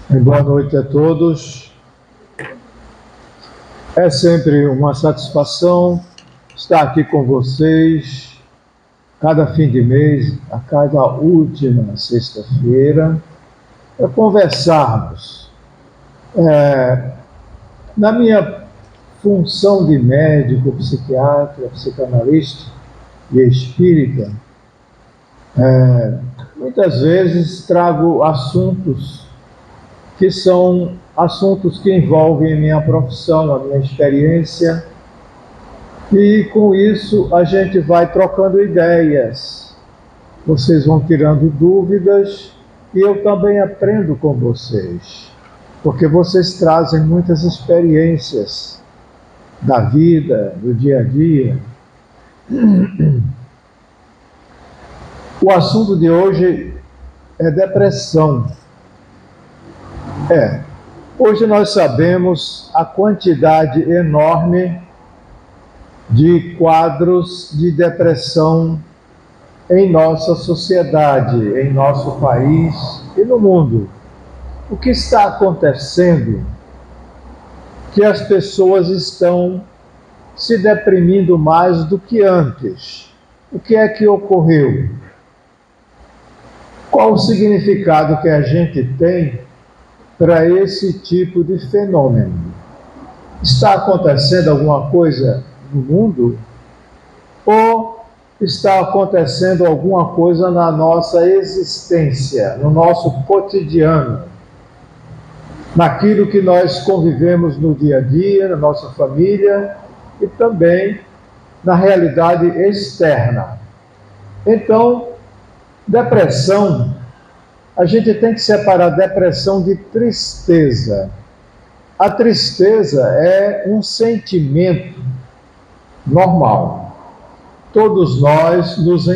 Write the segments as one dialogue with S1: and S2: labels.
S1: Boa noite a todos. É sempre uma satisfação estar aqui com vocês, cada fim de mês, a cada última sexta-feira, para conversarmos. Na minha função de médico, psiquiatra, psicanalista e espírita, muitas vezes trago assuntos que são assuntos que envolvem a minha profissão, a minha experiência, e com isso a gente vai trocando ideias. Vocês vão tirando dúvidas e eu também aprendo com vocês, porque vocês trazem muitas experiências da vida, do dia a dia. O assunto de hoje é depressão. Hoje nós sabemos a quantidade enorme de quadros de depressão em nossa sociedade, em nosso país e no mundo. O que está acontecendo? Que as pessoas estão se deprimindo mais do que antes. O que é que ocorreu? Qual o significado que a gente tem para esse tipo de fenômeno? Está acontecendo alguma coisa no mundo? Ou está acontecendo alguma coisa na nossa existência, no nosso cotidiano, naquilo que nós convivemos no dia a dia, na nossa família e também na realidade externa? Então, depressão, a gente tem que separar depressão de tristeza. A tristeza é um sentimento normal. Todos nós nos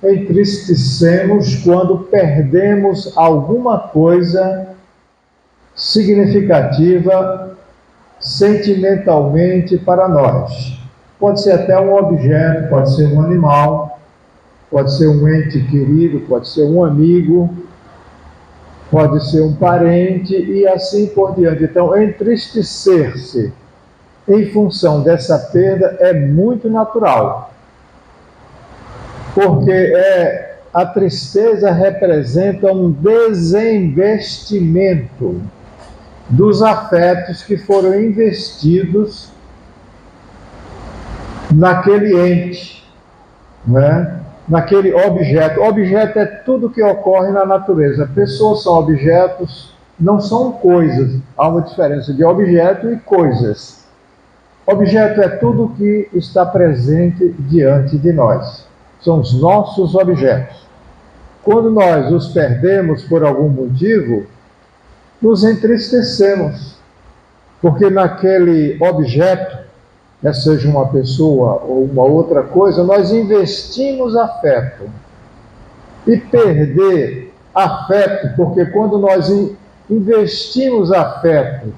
S1: entristecemos quando perdemos alguma coisa significativa sentimentalmente para nós. Pode ser até um objeto, pode ser um animal, pode ser um ente querido, pode ser um amigo, pode ser um parente e assim por diante. Então, entristecer-se em função dessa perda é muito natural, porque a tristeza representa um desinvestimento dos afetos que foram investidos naquele ente, né? Naquele objeto. Objeto é tudo que ocorre na natureza. Pessoas são objetos, não são coisas. Há uma diferença de objeto e coisas. Objeto é tudo que está presente diante de nós. São os nossos objetos. Quando nós os perdemos por algum motivo, nos entristecemos, porque naquele objeto, seja uma pessoa ou uma outra coisa, nós investimos afeto. E perder afeto, porque quando nós investimos afeto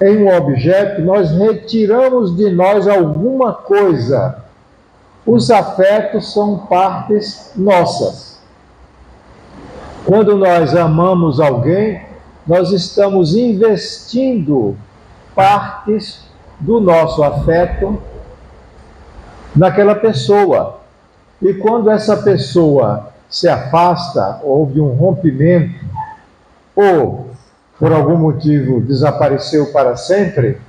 S1: em um objeto, nós retiramos de nós alguma coisa. Os afetos são partes nossas. Quando nós amamos alguém, nós estamos investindo partes do nosso afeto naquela pessoa. E quando essa pessoa se afasta, houve um rompimento, ou por algum motivo desapareceu para sempre,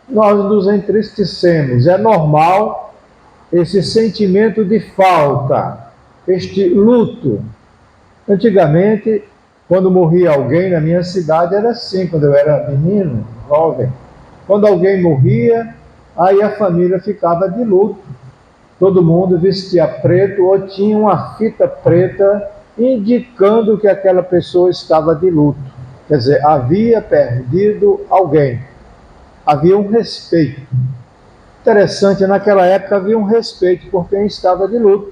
S1: nós nos entristecemos. É normal esse sentimento de falta, este luto. Antigamente, quando morria alguém na minha cidade, era assim, quando eu era menino, jovem. Quando alguém morria, aí a família ficava de luto. Todo mundo vestia preto ou tinha uma fita preta indicando que aquela pessoa estava de luto. Quer dizer, havia perdido alguém. Havia um respeito. Interessante, naquela época havia um respeito por quem estava de luto.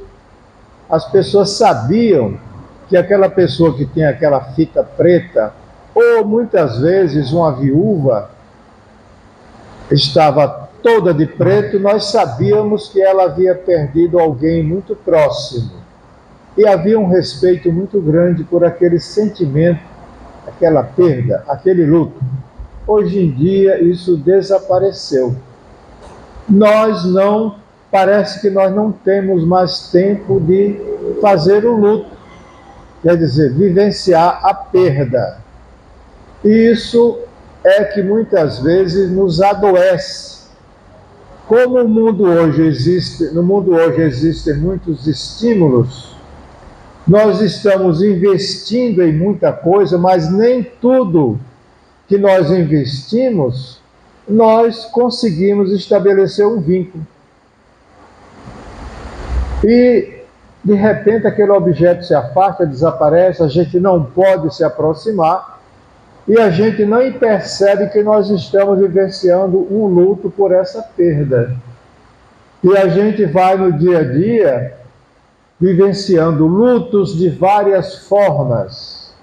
S1: As pessoas sabiam que aquela pessoa que tinha aquela fita preta, ou muitas vezes uma viúva, estava toda de preto, nós sabíamos que ela havia perdido alguém muito próximo. E havia um respeito muito grande por aquele sentimento aquela perda, aquele luto. Hoje em dia isso desapareceu. Parece que nós não temos mais tempo de fazer o luto, quer dizer, vivenciar a perda. E isso é que muitas vezes nos adoece. Como no mundo hoje existem muitos estímulos, nós estamos investindo em muita coisa, mas nem tudo que nós investimos, nós conseguimos estabelecer um vínculo. E, de repente, aquele objeto se afasta, desaparece, a gente não pode se aproximar, e a gente não percebe que nós estamos vivenciando um luto por essa perda. E a gente vai no dia a dia vivenciando lutos de várias formas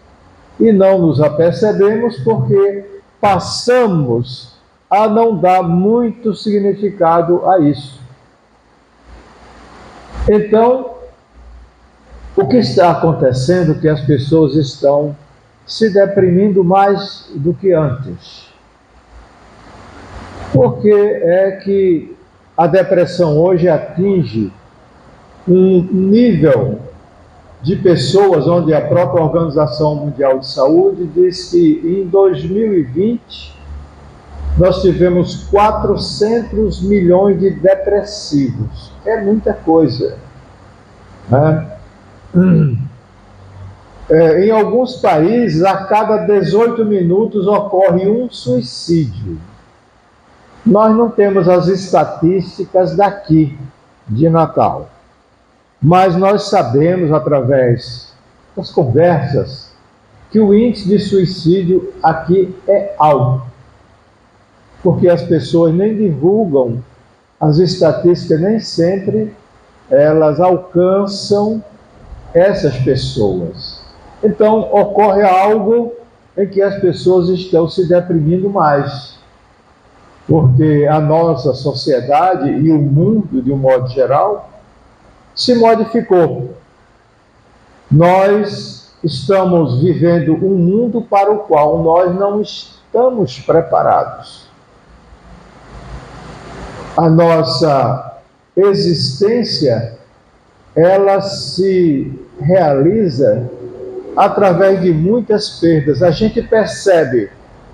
S1: e não nos apercebemos porque passamos a não dar muito significado a isso. Então, o que está acontecendo é que as pessoas estão se deprimindo mais do que antes. Porque é que a depressão hoje atinge um nível de pessoas onde a própria Organização Mundial de Saúde diz que em 2020 nós tivemos 400 milhões de depressivos. É muita coisa, né? Em alguns países, a cada 18 minutos ocorre um suicídio. Nós não temos as estatísticas daqui, de Natal, mas nós sabemos, através das conversas, que o índice de suicídio aqui é alto, porque as pessoas nem divulgam as estatísticas, nem sempre elas alcançam essas pessoas. Então, ocorre algo em que as pessoas estão se deprimindo mais, porque a nossa sociedade e o mundo, de um modo geral, se modificou. Nós estamos vivendo um mundo para o qual nós não estamos preparados. A nossa existência, ela se realiza através de muitas perdas. A gente percebe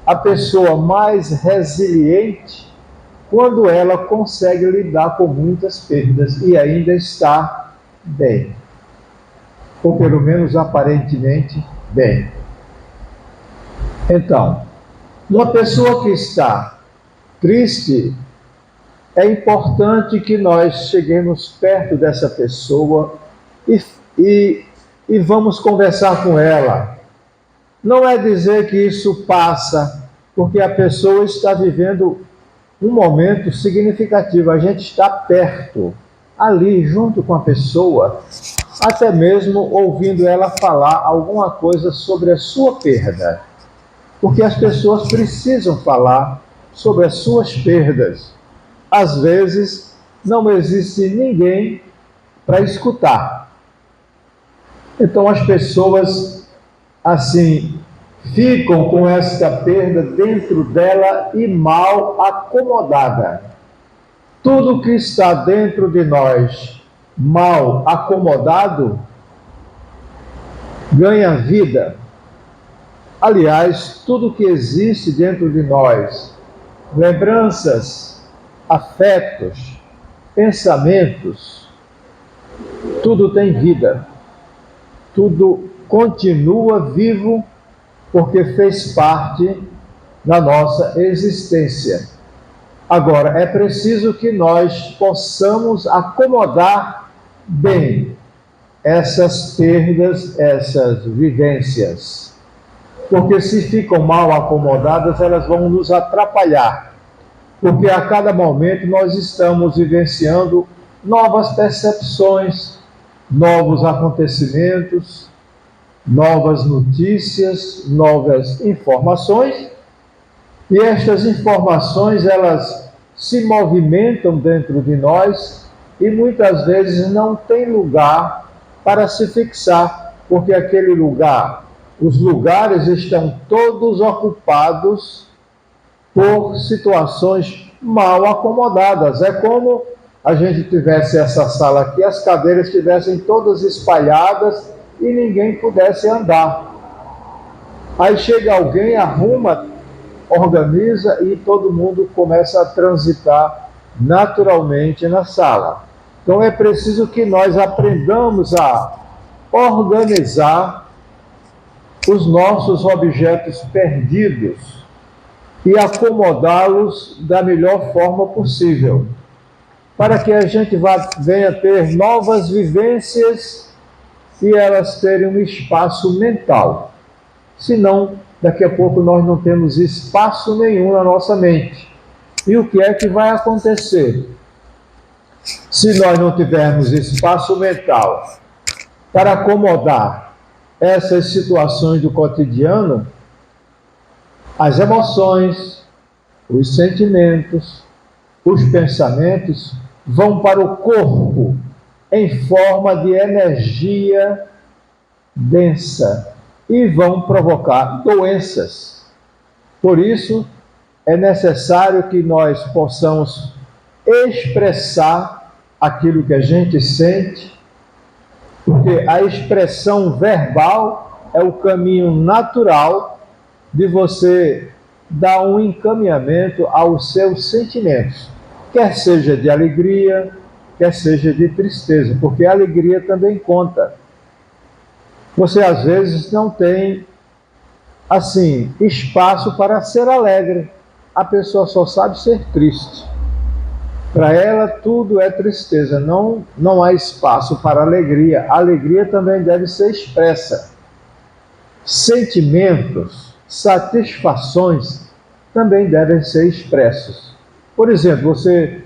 S1: a pessoa mais resiliente quando ela consegue lidar com muitas perdas e ainda está bem, ou pelo menos aparentemente bem. Então, uma pessoa que está triste, é importante que nós cheguemos perto dessa pessoa e vamos conversar com ela. Não é dizer que isso passa, porque a pessoa está vivendo um momento significativo. A gente está perto, ali, junto com a pessoa, até mesmo ouvindo ela falar alguma coisa sobre a sua perda. Porque as pessoas precisam falar sobre as suas perdas. Às vezes, não existe ninguém para escutar. Então, as pessoas, assim, ficam com esta perda dentro dela e mal acomodada. Tudo que está dentro de nós mal acomodado ganha vida. Aliás, tudo que existe dentro de nós, lembranças, afetos, pensamentos, tudo tem vida. Tudo continua vivo porque fez parte da nossa existência. Agora, é preciso que nós possamos acomodar bem essas perdas, essas vivências. Porque se ficam mal acomodadas, elas vão nos atrapalhar. Porque a cada momento nós estamos vivenciando novas percepções, novos acontecimentos, novas notícias, novas informações, e estas informações, elas se movimentam dentro de nós e muitas vezes não tem lugar para se fixar, porque aquele lugar os lugares estão todos ocupados por situações mal acomodadas. É como a gente tivesse essa sala aqui, as cadeiras estivessem todas espalhadas e ninguém pudesse andar. Aí chega alguém, arruma, organiza e todo mundo começa a transitar naturalmente na sala. Então é preciso que nós aprendamos a organizar os nossos objetos perdidos e acomodá-los da melhor forma possível, para que a gente venha ter novas vivências e elas terem um espaço mental. Senão, daqui a pouco nós não temos espaço nenhum na nossa mente. E o que é que vai acontecer? Se nós não tivermos espaço mental para acomodar essas situações do cotidiano, as emoções, os sentimentos, os pensamentos vão para o corpo em forma de energia densa e vão provocar doenças. Por isso, é necessário que nós possamos expressar aquilo que a gente sente, porque a expressão verbal é o caminho natural de você dar um encaminhamento aos seus sentimentos, quer seja de alegria, quer seja de tristeza, porque a alegria também conta. Você às vezes não tem, assim, espaço para ser alegre. A pessoa só sabe ser triste. Para ela tudo é tristeza, não há espaço para alegria. A alegria também deve ser expressa. Sentimentos, satisfações também devem ser expressos. Por exemplo, você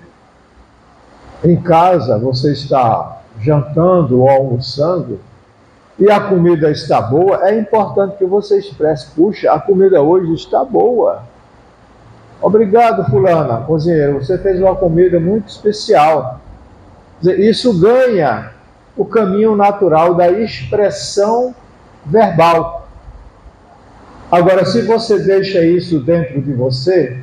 S1: em casa, você está jantando ou almoçando e a comida está boa, é importante que você expresse: puxa, a comida hoje está boa. Obrigado, fulana, cozinheiro, você fez uma comida muito especial. Isso ganha o caminho natural da expressão verbal. Agora, se você deixa isso dentro de você,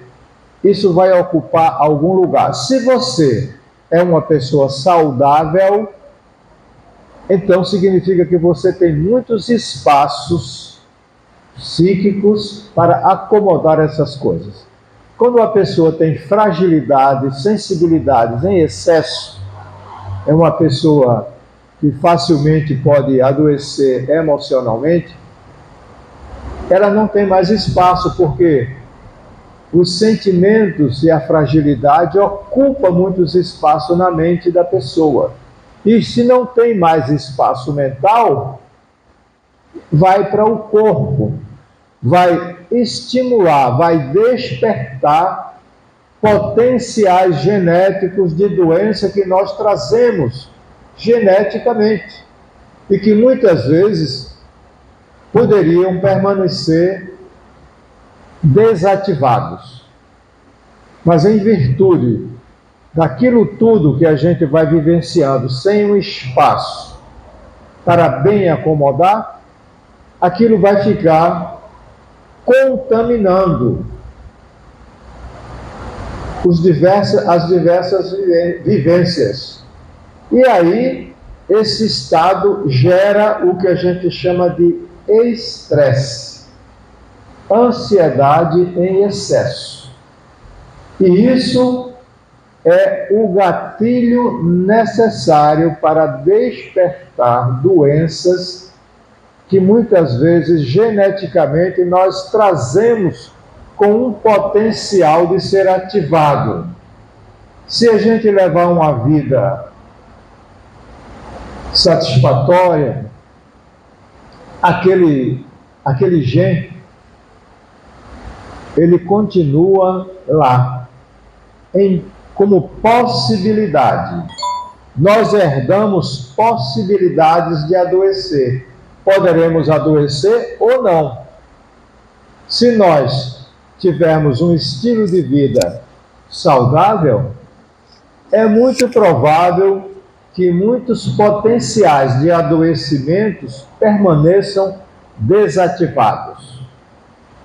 S1: isso vai ocupar algum lugar. Se você é uma pessoa saudável, então significa que você tem muitos espaços psíquicos para acomodar essas coisas. Quando a pessoa tem fragilidade, sensibilidades em excesso, é uma pessoa que facilmente pode adoecer emocionalmente, ela não tem mais espaço, porque os sentimentos e a fragilidade ocupam muitos espaços na mente da pessoa. E se não tem mais espaço mental, vai para o corpo, vai estimular, vai despertar potenciais genéticos de doença que nós trazemos geneticamente e que muitas vezes poderiam permanecer desativados. Mas em virtude daquilo tudo que a gente vai vivenciando sem um espaço para bem acomodar, aquilo vai ficar contaminando as diversas vivências. E aí, esse estado gera o que a gente chama de estresse, ansiedade em excesso. E isso é o gatilho necessário para despertar doenças que muitas vezes geneticamente nós trazemos com um potencial de ser ativado. Se a gente levar uma vida satisfatória, aquele gene, ele continua lá, como possibilidade. Nós herdamos possibilidades de adoecer. Poderemos adoecer ou não. Se nós tivermos um estilo de vida saudável, é muito provável que muitos potenciais de adoecimentos permaneçam desativados.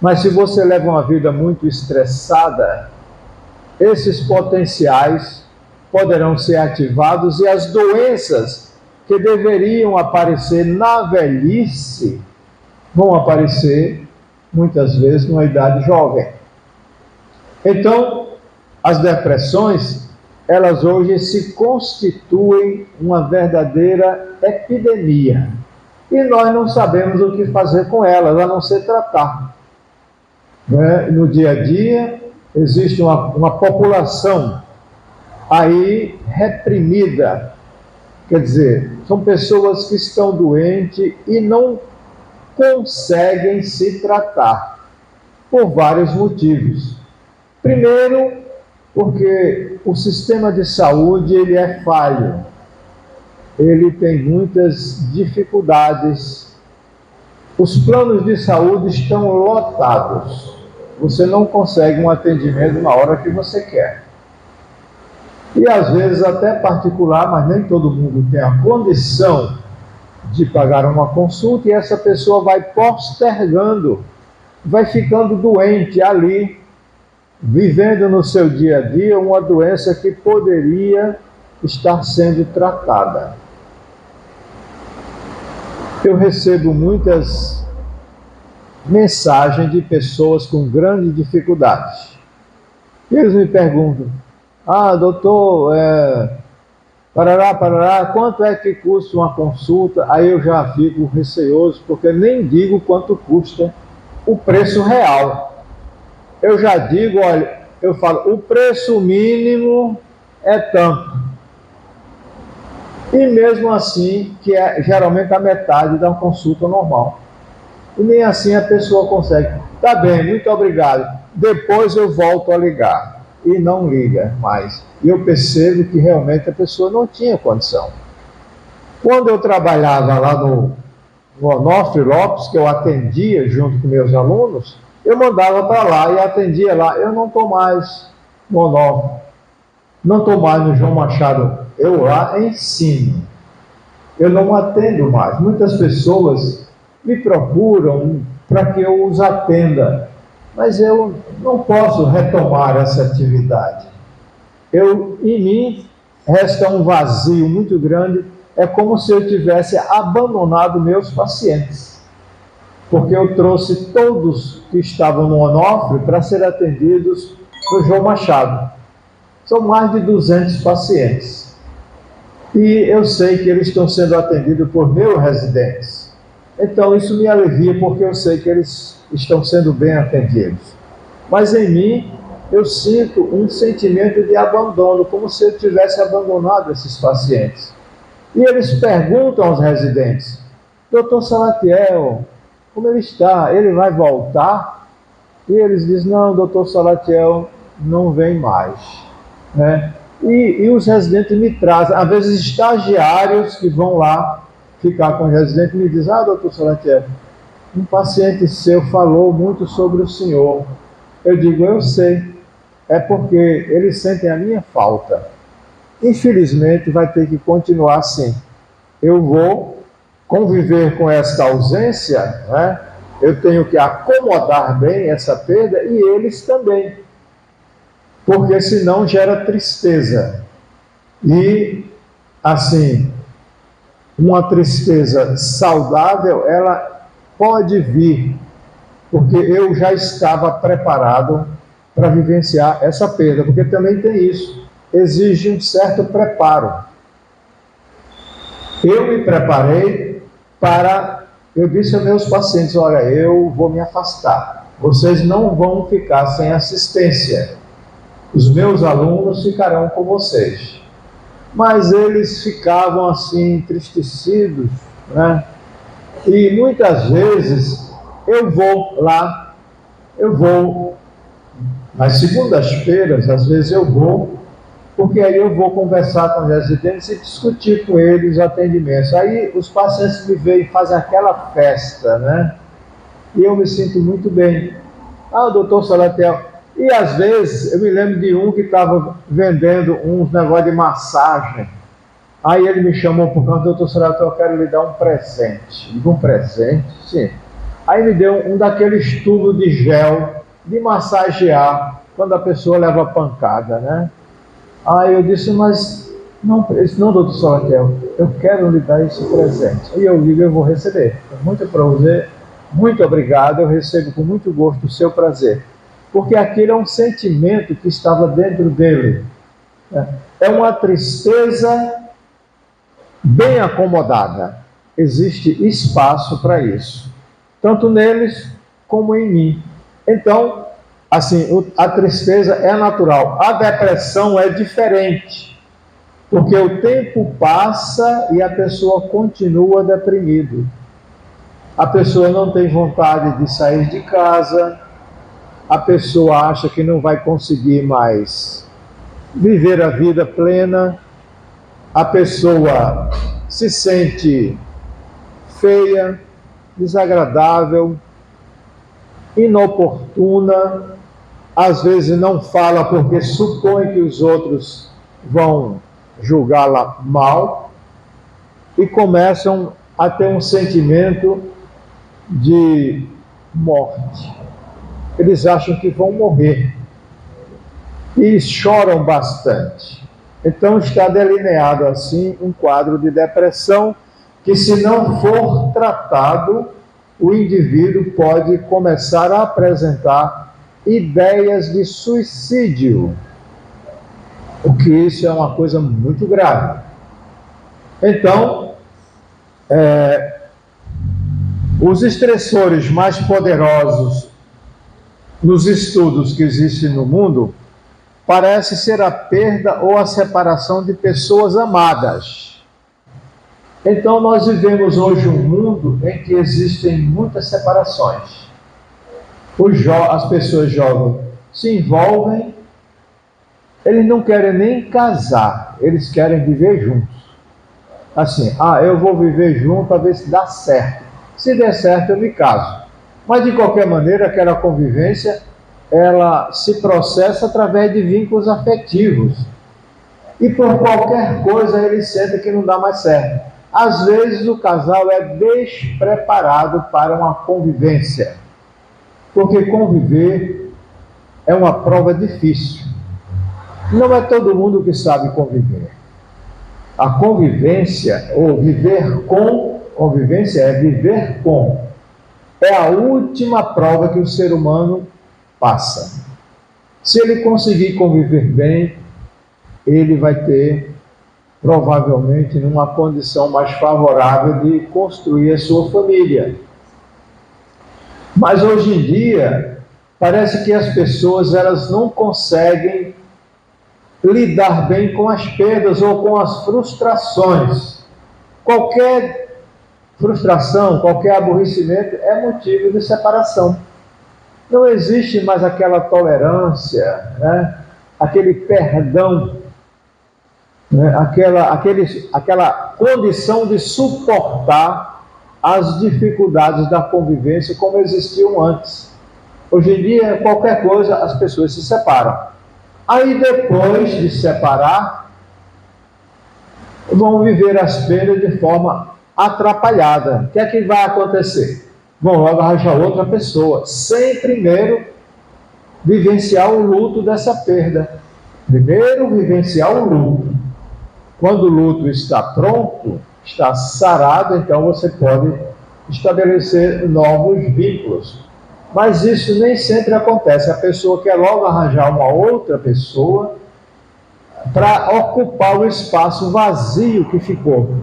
S1: Mas se você leva uma vida muito estressada, esses potenciais poderão ser ativados e as doenças que deveriam aparecer na velhice vão aparecer muitas vezes numa idade jovem. Então, as depressões, elas hoje se constituem uma verdadeira epidemia. E nós não sabemos o que fazer com elas, a não ser tratar. No dia a dia, existe uma população aí reprimida. Quer dizer, são pessoas que estão doentes e não conseguem se tratar, por vários motivos. Primeiro, porque o sistema de saúde ele é falho, ele tem muitas dificuldades, os planos de saúde estão lotados, você não consegue um atendimento na hora que você quer. E às vezes até particular, mas nem todo mundo tem a condição de pagar uma consulta e essa pessoa vai postergando, vai ficando doente ali, vivendo no seu dia a dia uma doença que poderia estar sendo tratada. Eu recebo muitas mensagens de pessoas com grandes dificuldades. E eles me perguntam, doutor, parará, quanto é que custa uma consulta? Aí eu já fico receoso, porque nem digo quanto custa o preço real. Eu já digo, olha, eu falo, o preço mínimo é tanto. E mesmo assim, que é geralmente a metade da consulta normal. E nem assim a pessoa consegue. Tá bem, muito obrigado. Depois eu volto a ligar. E não liga mais. E eu percebo que realmente a pessoa não tinha condição. Quando eu trabalhava lá no Onofre Lopes, que eu atendia junto com meus alunos, eu mandava para lá e atendia lá. Eu não estou mais no Onofre, não estou mais no João Machado. Eu lá ensino. Eu não atendo mais. Muitas pessoas me procuram para que eu os atenda, mas eu não posso retomar essa atividade. Em mim resta um vazio muito grande, é como se eu tivesse abandonado meus pacientes, porque eu trouxe todos que estavam no Onofre para ser atendidos no João Machado. São mais de 200 pacientes. E eu sei que eles estão sendo atendidos por meus residentes. Então isso me alivia, porque eu sei que eles estão sendo bem atendidos. Mas em mim, eu sinto um sentimento de abandono, como se eu tivesse abandonado esses pacientes. E eles perguntam aos residentes, doutor Salatiel, como ele está? Ele vai voltar? E eles dizem, não, doutor Salatiel não vem mais. E os residentes me trazem, às vezes estagiários que vão lá ficar com os residentes me dizem, doutor Salatiel, um paciente seu falou muito sobre o senhor. Eu digo, eu sei, é porque eles sentem a minha falta. Infelizmente vai ter que continuar assim. Eu vou conviver com essa ausência, eu tenho que acomodar bem essa perda e eles também, porque senão gera tristeza. E assim, uma tristeza saudável, ela pode vir, porque eu já estava preparado para vivenciar essa perda, porque também tem isso, exige um certo preparo. Eu me preparei eu disse aos meus pacientes, olha, eu vou me afastar, vocês não vão ficar sem assistência, os meus alunos ficarão com vocês. Mas eles ficavam assim, entristecidos, E muitas vezes eu vou lá, nas segundas-feiras, às vezes eu vou, porque aí eu vou conversar com os residentes e discutir com eles atendimentos. Aí os pacientes me veem e fazem aquela festa, E eu me sinto muito bem. Doutor Salatiel. E às vezes eu me lembro de um que estava vendendo uns negócios de massagem. Aí ele me chamou por canto, doutor Salatiel, eu quero lhe dar um presente. Digo, um presente? Sim. Aí me deu um daqueles tubos de gel, de massagear, quando a pessoa leva pancada, né? Aí eu disse, mas não, não, doutor Salatel, eu quero lhe dar esse presente. E eu digo, eu vou receber. Com muito prazer, muito obrigado, eu recebo com muito gosto o seu prazer. Porque aquilo é um sentimento que estava dentro dele. É uma tristeza bem acomodada. Existe espaço para isso, tanto neles como em mim. Então, assim, a tristeza é natural. A depressão é diferente, porque o tempo passa e a pessoa continua deprimida. A pessoa não tem vontade de sair de casa, a pessoa acha que não vai conseguir mais viver a vida plena, a pessoa se sente feia, desagradável, inoportuna, às vezes não fala porque supõe que os outros vão julgá-la mal e começam a ter um sentimento de morte. Eles acham que vão morrer e choram bastante. Então está delineado assim um quadro de depressão que, se não for tratado, o indivíduo pode começar a apresentar ideias de suicídio, o que isso é uma coisa muito grave. Então, os estressores mais poderosos nos estudos que existem no mundo parece ser a perda ou a separação de pessoas amadas. Então nós vivemos hoje um mundo em que existem muitas separações. As pessoas jovens se envolvem, eles não querem nem casar, eles querem viver juntos. Assim, eu vou viver junto a ver se dá certo. Se der certo, eu me caso. Mas de qualquer maneira, aquela convivência, ela se processa através de vínculos afetivos. E por qualquer coisa ele sente que não dá mais certo. Às vezes o casal é despreparado para uma convivência, porque conviver é uma prova difícil. Não é todo mundo que sabe conviver. A convivência, ou viver com, convivência é viver com, é a última prova que o ser humano passa. Se ele conseguir conviver bem, ele vai ter, provavelmente, numa condição mais favorável de construir a sua família. Mas hoje em dia, parece que as pessoas elas não conseguem lidar bem com as perdas ou com as frustrações. Qualquer frustração, qualquer aborrecimento é motivo de separação. Não existe mais aquela tolerância, né? Aquele perdão, né? Aquela condição de suportar as dificuldades da convivência como existiam antes. Hoje em dia, qualquer coisa, as pessoas se separam. Aí depois de separar, vão viver as perdas de forma atrapalhada. O que é que vai acontecer? Vão logo arranjar outra pessoa, sem primeiro vivenciar o luto dessa perda. Primeiro vivenciar o luto. Quando o luto está pronto, está sarado, então você pode estabelecer novos vínculos. Mas isso nem sempre acontece. A pessoa quer logo arranjar uma outra pessoa para ocupar o espaço vazio que ficou.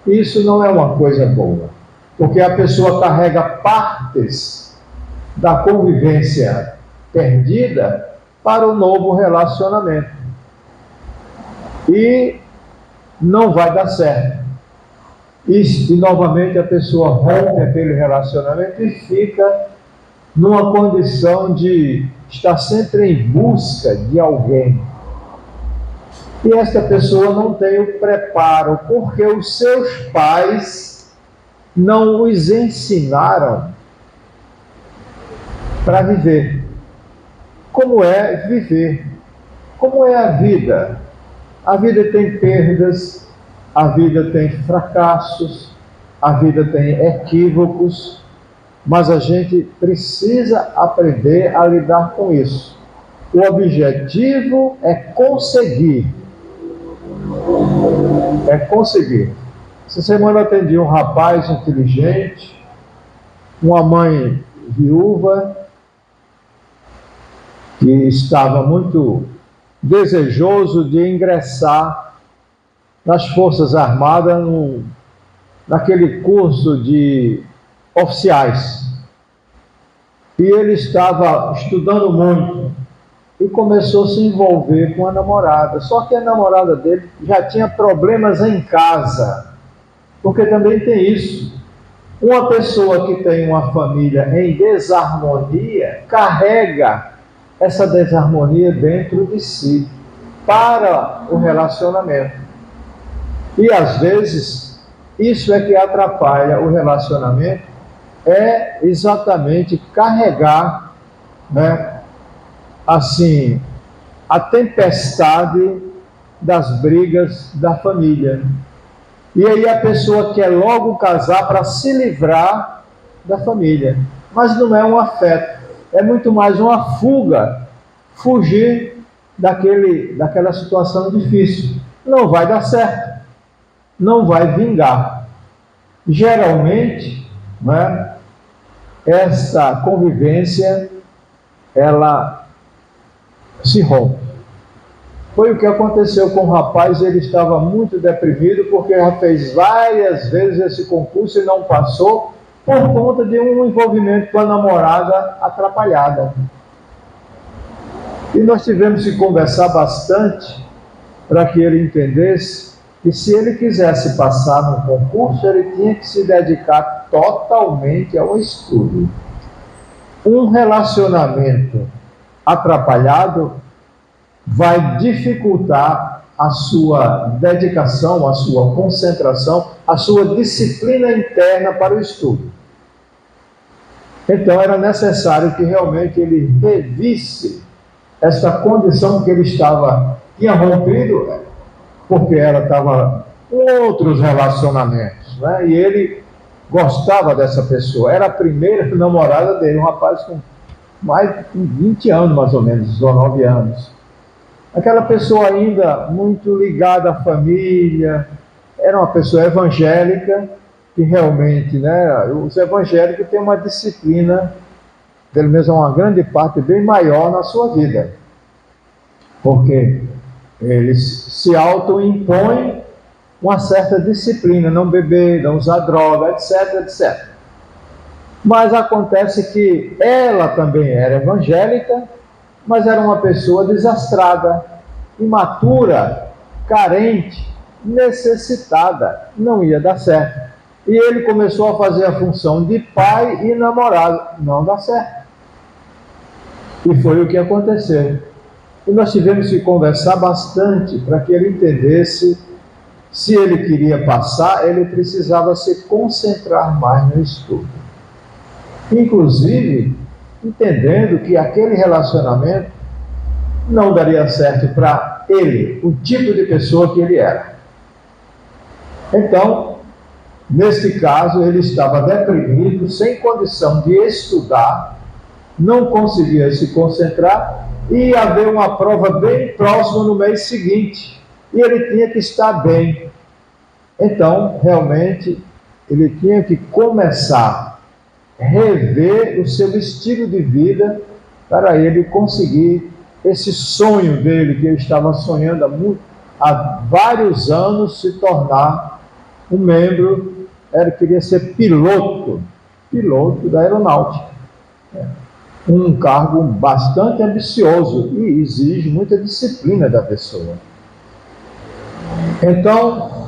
S1: Isso não é uma coisa boa, porque a pessoa carrega partes da convivência perdida para o novo relacionamento. E não vai dar certo. E novamente a pessoa rompe aquele relacionamento e fica numa condição de estar sempre em busca de alguém. E esta pessoa não tem o preparo, porque os seus pais não os ensinaram para viver. Como é viver? Como é a vida? A vida tem perdas, a vida tem fracassos, a vida tem equívocos, mas a gente precisa aprender a lidar com isso. O objetivo é conseguir. É conseguir. Essa semana eu atendi um rapaz inteligente, uma mãe viúva, que estava muito desejoso de ingressar nas Forças Armadas naquele curso de oficiais. E ele estava estudando muito e começou a se envolver com a namorada. Só que a namorada dele já tinha problemas em casa, porque também tem isso. Uma pessoa que tem uma família em desarmonia carrega essa desarmonia dentro de si para o relacionamento. E às vezes isso é que atrapalha o relacionamento, é exatamente carregar, né, assim, a tempestade das brigas da família. E aí a pessoa quer logo casar para se livrar da família. Mas não é um afeto, é muito mais uma fuga, fugir daquela situação difícil. Não vai dar certo, não vai vingar. Geralmente, né, essa convivência, ela se rompe. Foi o que aconteceu com o rapaz. Ele estava muito deprimido porque já fez várias vezes esse concurso e não passou por conta de um envolvimento com a namorada atrapalhada. E nós tivemos que conversar bastante para que ele entendesse que se ele quisesse passar no concurso, ele tinha que se dedicar totalmente ao estudo. Um relacionamento atrapalhado vai dificultar a sua dedicação, a sua concentração, a sua disciplina interna para o estudo. Então era necessário que realmente ele revisse essa condição que ele tinha rompido, porque ela estava com outros relacionamentos, né? E ele gostava dessa pessoa, era a primeira namorada dele, um rapaz com mais de 20 anos, mais ou menos, 19 anos. Aquela pessoa ainda muito ligada à família, era uma pessoa evangélica, que realmente, né, os evangélicos têm uma disciplina, pelo menos uma grande parte bem maior na sua vida, porque eles se autoimpõem uma certa disciplina, não beber, não usar droga, etc, etc. Mas acontece que ela também era evangélica, mas era uma pessoa desastrada, imatura, carente, necessitada, não ia dar certo. E ele começou a fazer a função de pai e namorado, não dá certo. E foi o que aconteceu. E nós tivemos que conversar bastante para que ele entendesse, se ele queria passar, ele precisava se concentrar mais no estudo. Inclusive, entendendo que aquele relacionamento não daria certo para ele, o tipo de pessoa que ele era. Então, neste caso, ele estava deprimido, sem condição de estudar, não conseguia se concentrar, e ia haver uma prova bem próxima no mês seguinte, e ele tinha que estar bem. Então, realmente, ele tinha que começar a rever o seu estilo de vida para ele conseguir esse sonho dele, que ele estava sonhando há vários anos, se tornar um membro. Ele queria ser piloto da aeronáutica. Um cargo bastante ambicioso e exige muita disciplina da pessoa. Então,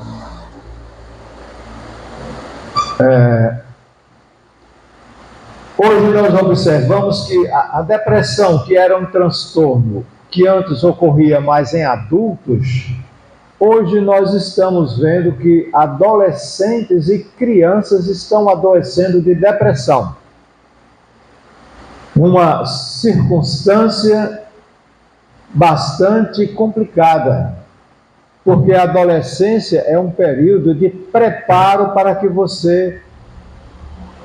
S1: hoje nós observamos que a depressão, que era um transtorno que antes ocorria mais em adultos, hoje nós estamos vendo que adolescentes e crianças estão adoecendo de depressão. Uma circunstância bastante complicada, porque a adolescência é um período de preparo para que você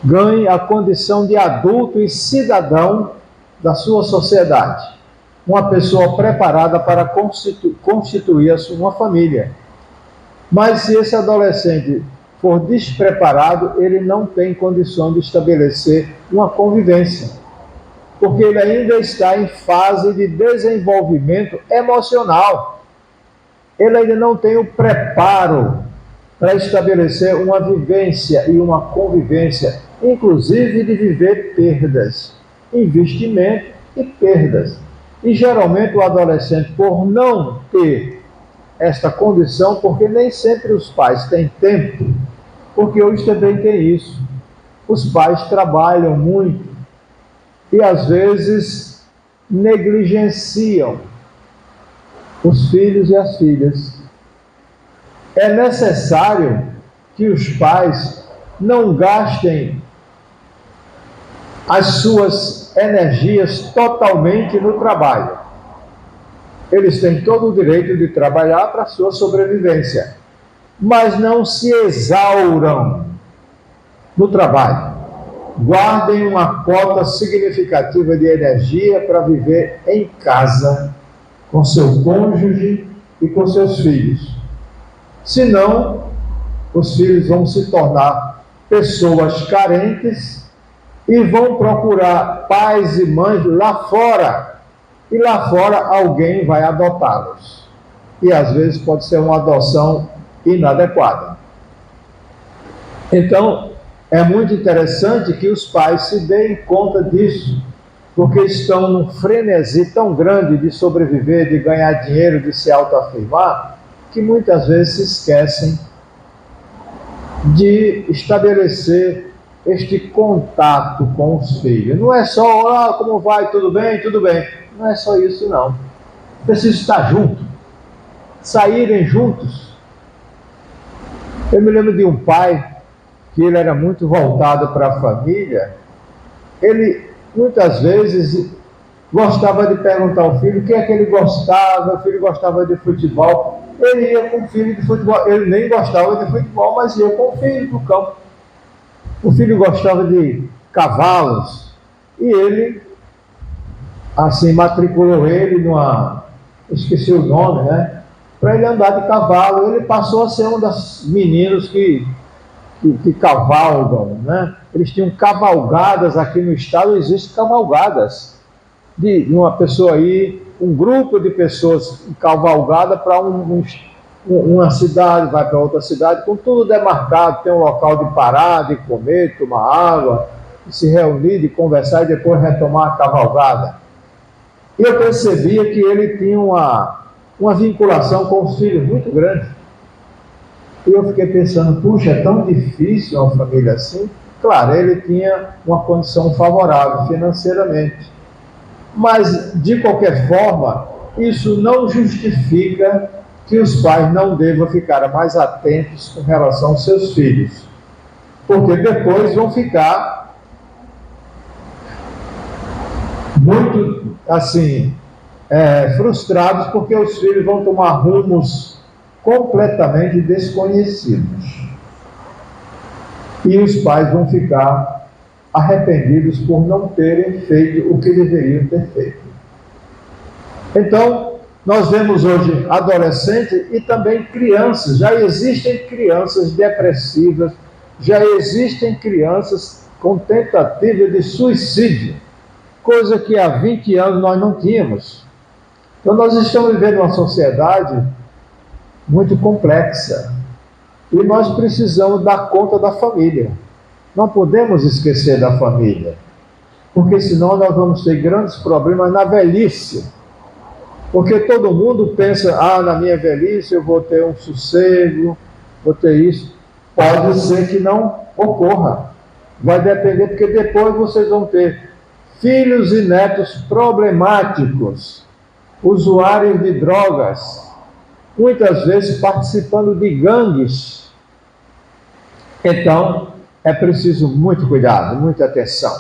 S1: ganhe a condição de adulto e cidadão da sua sociedade. Uma pessoa preparada para constituir uma família. Mas se esse adolescente for despreparado, ele não tem condição de estabelecer uma convivência, porque ele ainda está em fase de desenvolvimento emocional. Ele ainda não tem o preparo para estabelecer uma vivência e uma convivência, inclusive de viver perdas, investimento e perdas. E geralmente o adolescente, por não ter esta condição, porque nem sempre os pais têm tempo, porque hoje também tem isso. Os pais trabalham muito e às vezes negligenciam os filhos e as filhas. É necessário que os pais não gastem as suas energias totalmente no trabalho. Eles têm todo o direito de trabalhar para a sua sobrevivência, mas não se exauram no trabalho. Guardem uma cota significativa de energia para viver em casa, com seu cônjuge e com seus filhos. Senão, os filhos vão se tornar pessoas carentes e vão procurar pais e mães lá fora. E lá fora alguém vai adotá-los. E às vezes pode ser uma adoção inadequada. Então, é muito interessante que os pais se deem conta disso, porque estão num frenesi tão grande de sobreviver, de ganhar dinheiro, de se autoafirmar, que muitas vezes se esquecem de estabelecer este contato com os filhos. Não é só, como vai, tudo bem, tudo bem. Não é só isso, não. Precisa estar junto, saírem juntos. Eu me lembro de um pai que ele era muito voltado para a família. Ele, muitas vezes, gostava de perguntar ao filho o que é que ele gostava. O filho gostava de futebol. Ele ia com o filho de futebol. Ele nem gostava de futebol, mas ia com o filho para o campo. O filho gostava de cavalos. E ele, assim, matriculou ele numa... esqueci o nome, né? Para ele andar de cavalo. Ele passou a ser um dos meninos que cavalgam, né? Eles tinham cavalgadas aqui no estado. Existem cavalgadas de uma pessoa aí, um grupo de pessoas cavalgada para uma cidade, vai para outra cidade, com tudo demarcado, tem um local de parar, de comer, tomar água, de se reunir, de conversar e depois retomar a cavalgada. E eu percebia que ele tinha uma vinculação com os filhos muito grande. E eu fiquei pensando, puxa, é tão difícil uma família assim? Claro, ele tinha uma condição favorável financeiramente. Mas, de qualquer forma, isso não justifica que os pais não devam ficar mais atentos com relação aos seus filhos. Porque depois vão ficar muito, assim, frustrados, porque os filhos vão tomar rumos completamente desconhecidos. E os pais vão ficar arrependidos por não terem feito o que deveriam ter feito. Então, nós vemos hoje adolescentes e também crianças. Já existem crianças depressivas, já existem crianças com tentativa de suicídio, coisa que há 20 anos nós não tínhamos. Então, nós estamos vivendo uma sociedade muito complexa. E nós precisamos dar conta da família. Não podemos esquecer da família, porque senão nós vamos ter grandes problemas na velhice. Porque todo mundo pensa, na minha velhice eu vou ter um sossego, vou ter isso. Pode ser que não ocorra. Vai depender, porque depois vocês vão ter filhos e netos problemáticos, usuários de drogas, muitas vezes participando de gangues. Então, é preciso muito cuidado, muita atenção.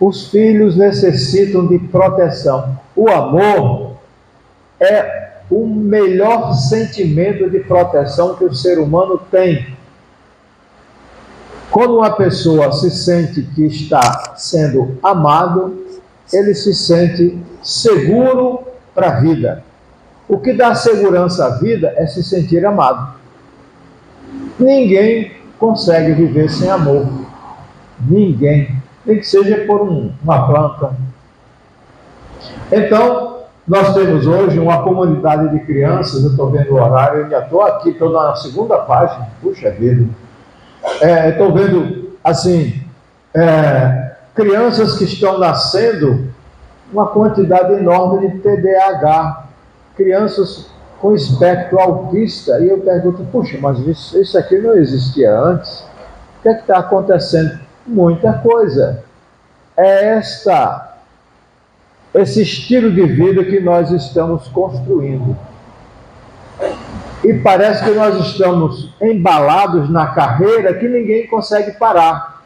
S1: Os filhos necessitam de proteção. O amor é o melhor sentimento de proteção que o ser humano tem. Quando uma pessoa se sente que está sendo amado, ele se sente seguro para a vida. O que dá segurança à vida é se sentir amado. Ninguém consegue viver sem amor. Ninguém. Nem que seja por uma planta. Então, nós temos hoje uma comunidade de crianças, eu estou vendo o horário, eu já estou aqui, estou na segunda página, puxa vida. Estou vendo, assim, crianças que estão nascendo, uma quantidade enorme de TDAH, crianças com espectro autista, e eu pergunto, puxa, mas isso aqui não existia antes? O que é que está acontecendo? Muita coisa. É esse estilo de vida que nós estamos construindo. E parece que nós estamos embalados na carreira que ninguém consegue parar.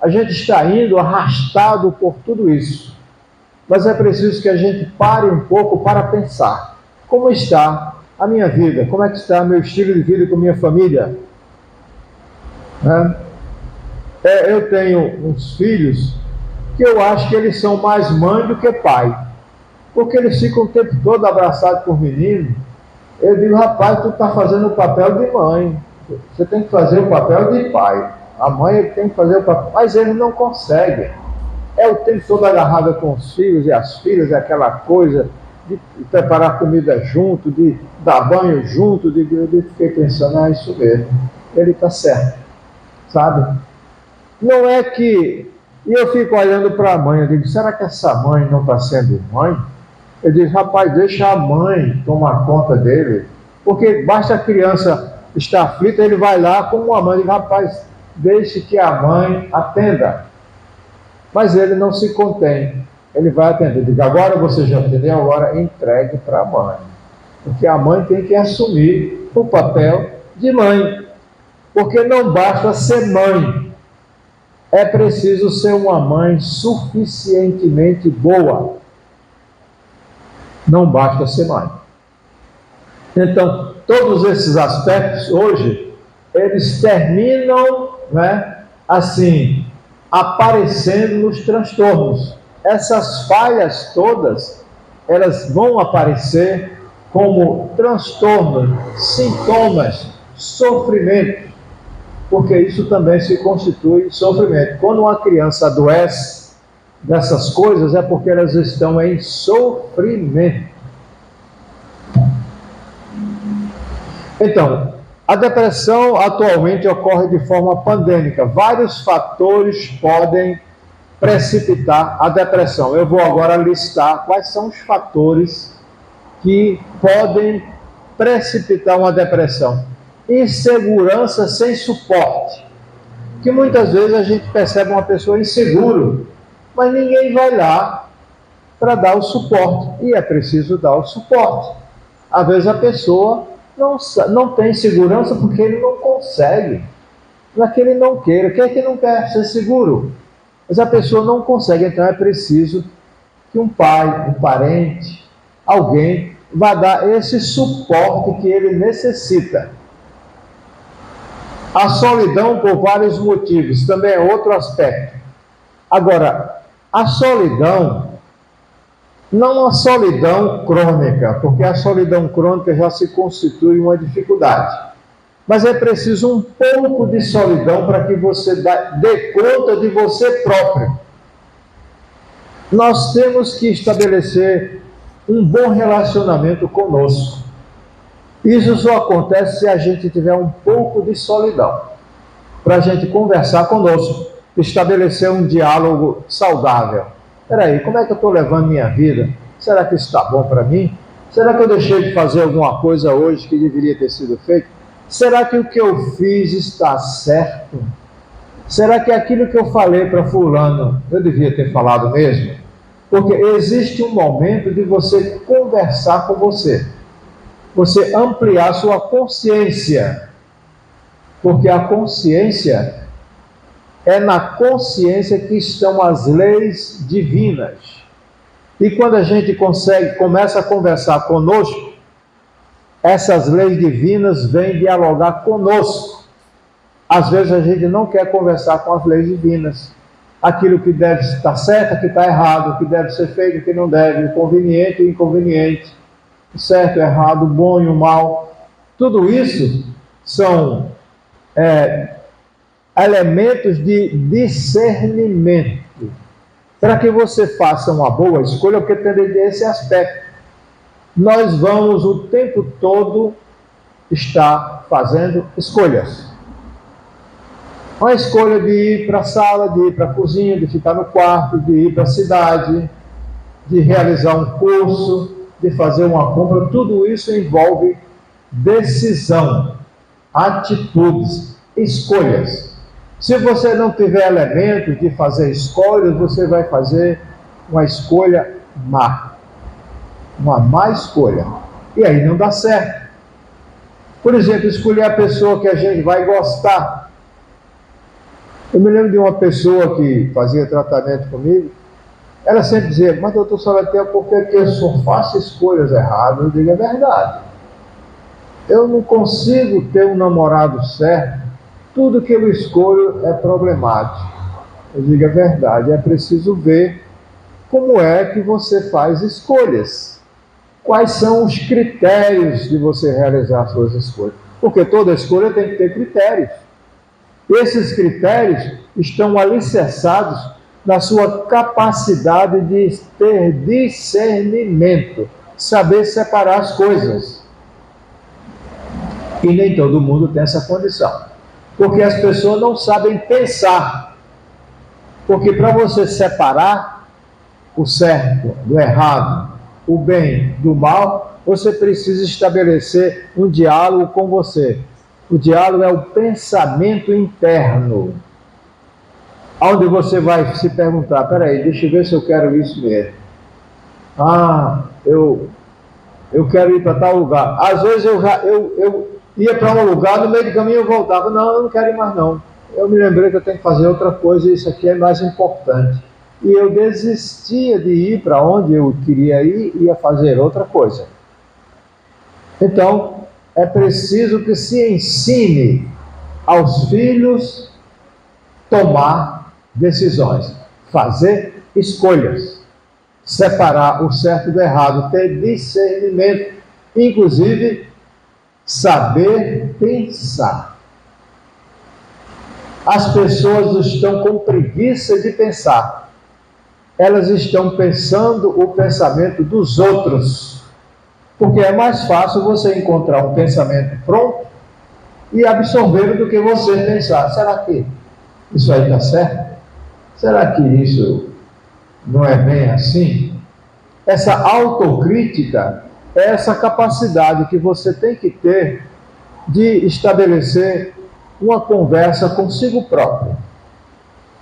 S1: A gente está indo arrastado por tudo isso. Mas é preciso que a gente pare um pouco para pensar. Como está a minha vida? Como é que está meu estilo de vida com minha família? Eu tenho uns filhos que eu acho que eles são mais mãe do que pai. Porque eles ficam o tempo todo abraçados por menino. Eu digo, rapaz, tu está fazendo o papel de mãe. Você tem que fazer o papel de pai. A mãe tem que fazer o papel. Mas eles não conseguem. É o tempo todo agarrado com os filhos e as filhas, aquela coisa de preparar comida junto, de dar banho junto. Eu fiquei pensando, isso mesmo. Ele está certo. Sabe? Não é que... E eu fico olhando para a mãe, eu digo, será que essa mãe não está sendo mãe? Eu digo, rapaz, deixa a mãe tomar conta dele, porque basta a criança estar aflita, ele vai lá como a mãe, diz, rapaz, deixe que a mãe atenda. Mas ele não se contém, ele vai atender. Eu digo, agora você já atendeu, agora entregue para a mãe. Porque a mãe tem que assumir o papel de mãe, porque não basta ser mãe, é preciso ser uma mãe suficientemente boa. Não basta ser mãe. Então, todos esses aspectos, hoje, eles terminam, assim, aparecendo nos transtornos. Essas falhas todas, elas vão aparecer como transtornos, sintomas, sofrimento, porque isso também se constitui sofrimento. Quando uma criança adoece dessas coisas, é porque elas estão em sofrimento. Então, a depressão atualmente ocorre de forma pandêmica. Vários fatores podem precipitar a depressão. Eu vou agora listar quais são os fatores que podem precipitar uma depressão. Insegurança sem suporte. Que muitas vezes a gente percebe uma pessoa insegura, mas ninguém vai lá para dar o suporte. E é preciso dar o suporte. Às vezes a pessoa não tem segurança porque ele não consegue. Não é que ele não queira. Quem é que não quer ser seguro? Mas a pessoa não consegue. Então é preciso que um pai, um parente, alguém vá dar esse suporte que ele necessita. A solidão por vários motivos também é outro aspecto. Agora, a solidão, não a solidão crônica, porque a solidão crônica já se constitui uma dificuldade. Mas é preciso um pouco de solidão para que você dê conta de você próprio. Nós temos que estabelecer um bom relacionamento conosco. Isso só acontece se a gente tiver um pouco de solidão, para a gente conversar conosco, estabelecer um diálogo saudável. Espera aí, como é que eu estou levando minha vida? Será que isso está bom para mim? Será que eu deixei de fazer alguma coisa hoje que deveria ter sido feito? Será que o que eu fiz está certo? Será que aquilo que eu falei para fulano, eu devia ter falado mesmo? Porque existe um momento de você conversar com você. Você ampliar sua consciência. Porque a consciência é na consciência que estão as leis divinas. E quando a gente começa a conversar conosco, essas leis divinas vêm dialogar conosco. Às vezes a gente não quer conversar com as leis divinas. Aquilo que deve estar certo, que está errado, o que deve ser feito, o que não deve, o conveniente e o inconveniente, o certo, o errado, o bom e o mal. Tudo isso são elementos de discernimento para que você faça uma boa escolha, porque tem esse aspecto. Nós vamos o tempo todo estar fazendo escolhas. Uma escolha de ir para a sala, de ir para a cozinha, de ficar no quarto, de ir para a cidade, de realizar um curso, de fazer uma compra. Tudo isso envolve decisão, atitudes, escolhas. Se você não tiver elementos de fazer escolhas, você vai fazer uma escolha má. Uma má escolha. E aí não dá certo. Por exemplo, escolher a pessoa que a gente vai gostar. Eu me lembro de uma pessoa que fazia tratamento comigo. Ela sempre dizia, mas doutor Salatel, por que eu só faço escolhas erradas? Eu digo, é verdade. Eu não consigo ter um namorado certo. Tudo que eu escolho é problemático. Eu digo, é verdade. É preciso ver como é que você faz escolhas. Quais são os critérios de você realizar suas escolhas? Porque toda escolha tem que ter critérios. Esses critérios estão alicerçados na sua capacidade de ter discernimento, saber separar as coisas. E nem todo mundo tem essa condição. Porque as pessoas não sabem pensar. Porque para você separar o certo do errado, o bem do mal, você precisa estabelecer um diálogo com você. O diálogo é o pensamento interno, onde você vai se perguntar, peraí, deixa eu ver se eu quero isso mesmo. Eu quero ir para tal lugar. Às vezes eu ia para um lugar, no meio do caminho eu voltava, não, eu não quero ir mais não. Eu me lembrei que eu tenho que fazer outra coisa e isso aqui é mais importante. E eu desistia de ir para onde eu queria ir e ia fazer outra coisa. Então, é preciso que se ensine aos filhos tomar decisões, fazer escolhas, separar o certo do errado, ter discernimento, inclusive saber pensar. As pessoas estão com preguiça de pensar. Elas estão pensando o pensamento dos outros. Porque é mais fácil você encontrar um pensamento pronto e absorver do que você pensar. Será que isso aí está certo? Será que isso não é bem assim? Essa autocrítica é essa capacidade que você tem que ter de estabelecer uma conversa consigo próprio.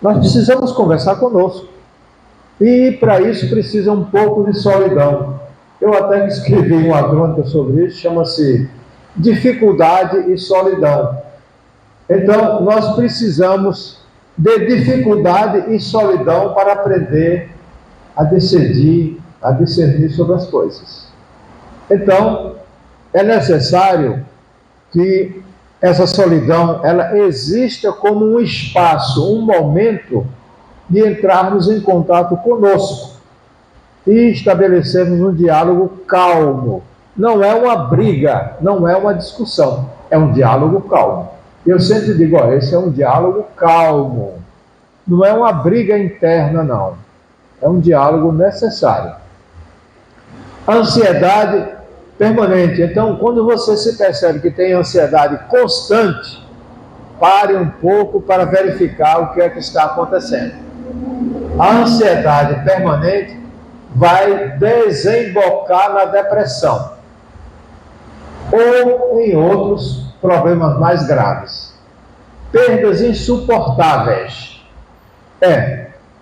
S1: Nós precisamos conversar conosco. E para isso precisa um pouco de solidão. Eu até escrevi uma crônica sobre isso, chama-se Dificuldade e Solidão. Então, nós precisamos de dificuldade e solidão para aprender a discernir sobre as coisas. Então, é necessário que essa solidão ela exista como um espaço, um momento de entrarmos em contato conosco e estabelecermos um diálogo calmo. Não é uma briga, não é uma discussão, é um diálogo calmo. Eu sempre digo, esse é um diálogo calmo. Não é uma briga interna, não. É um diálogo necessário. Ansiedade permanente. Então, quando você se percebe que tem ansiedade constante, pare um pouco para verificar o que é que está acontecendo. A ansiedade permanente vai desembocar na depressão ou em outros problemas mais graves. Perdas insuportáveis.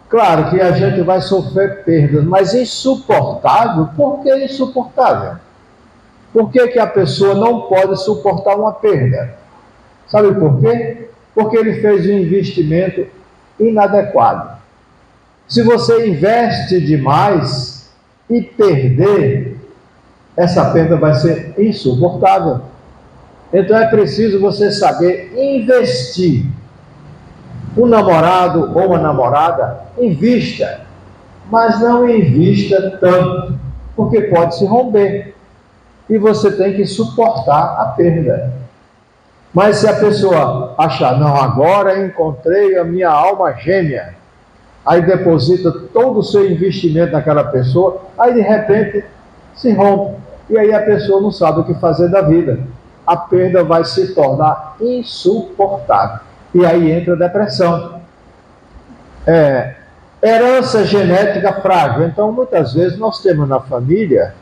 S1: Claro que a gente vai sofrer perdas, mas insuportável? Por que insuportável? Por que a pessoa não pode suportar uma perda? Sabe por quê? Porque ele fez um investimento inadequado. Se você investe demais e perder, essa perda vai ser insuportável. Então é preciso você saber investir. Um namorado ou uma namorada, invista, mas não invista tanto, porque pode se romper e você tem que suportar a perda. Mas se a pessoa achar, não, agora encontrei a minha alma gêmea, aí deposita todo o seu investimento naquela pessoa, aí de repente se rompe, e aí a pessoa não sabe o que fazer da vida. A perda vai se tornar insuportável, e aí entra a depressão. Herança genética frágil. Então, muitas vezes nós temos na família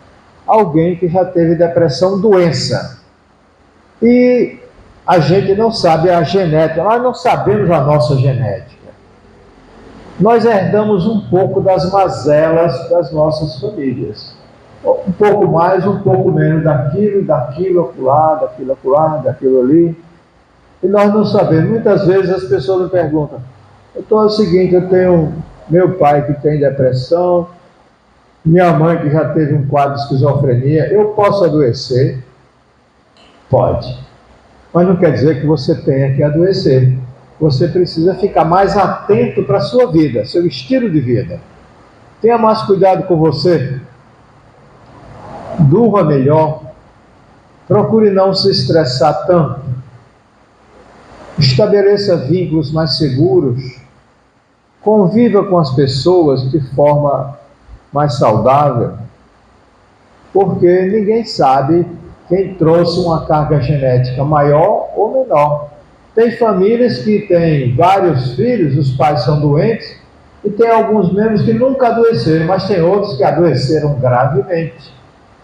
S1: alguém que já teve depressão, doença, e a gente não sabe a genética, nós não sabemos a nossa genética. Nós herdamos um pouco das mazelas das nossas famílias. Um pouco mais, um pouco menos daquilo acolá, daquilo ali. E nós não sabemos. Muitas vezes as pessoas me perguntam, então é o seguinte, eu tenho meu pai que tem depressão, minha mãe que já teve um quadro de esquizofrenia, eu posso adoecer? Pode. Mas não quer dizer que você tenha que adoecer. Você precisa ficar mais atento para a sua vida, seu estilo de vida. Tenha mais cuidado com você. Durma melhor. Procure não se estressar tanto. Estabeleça vínculos mais seguros. Conviva com as pessoas de forma mais saudável. Porque ninguém sabe quem trouxe uma carga genética maior ou menor. Tem famílias que têm vários filhos, os pais são doentes, e tem alguns membros que nunca adoeceram, mas tem outros que adoeceram gravemente.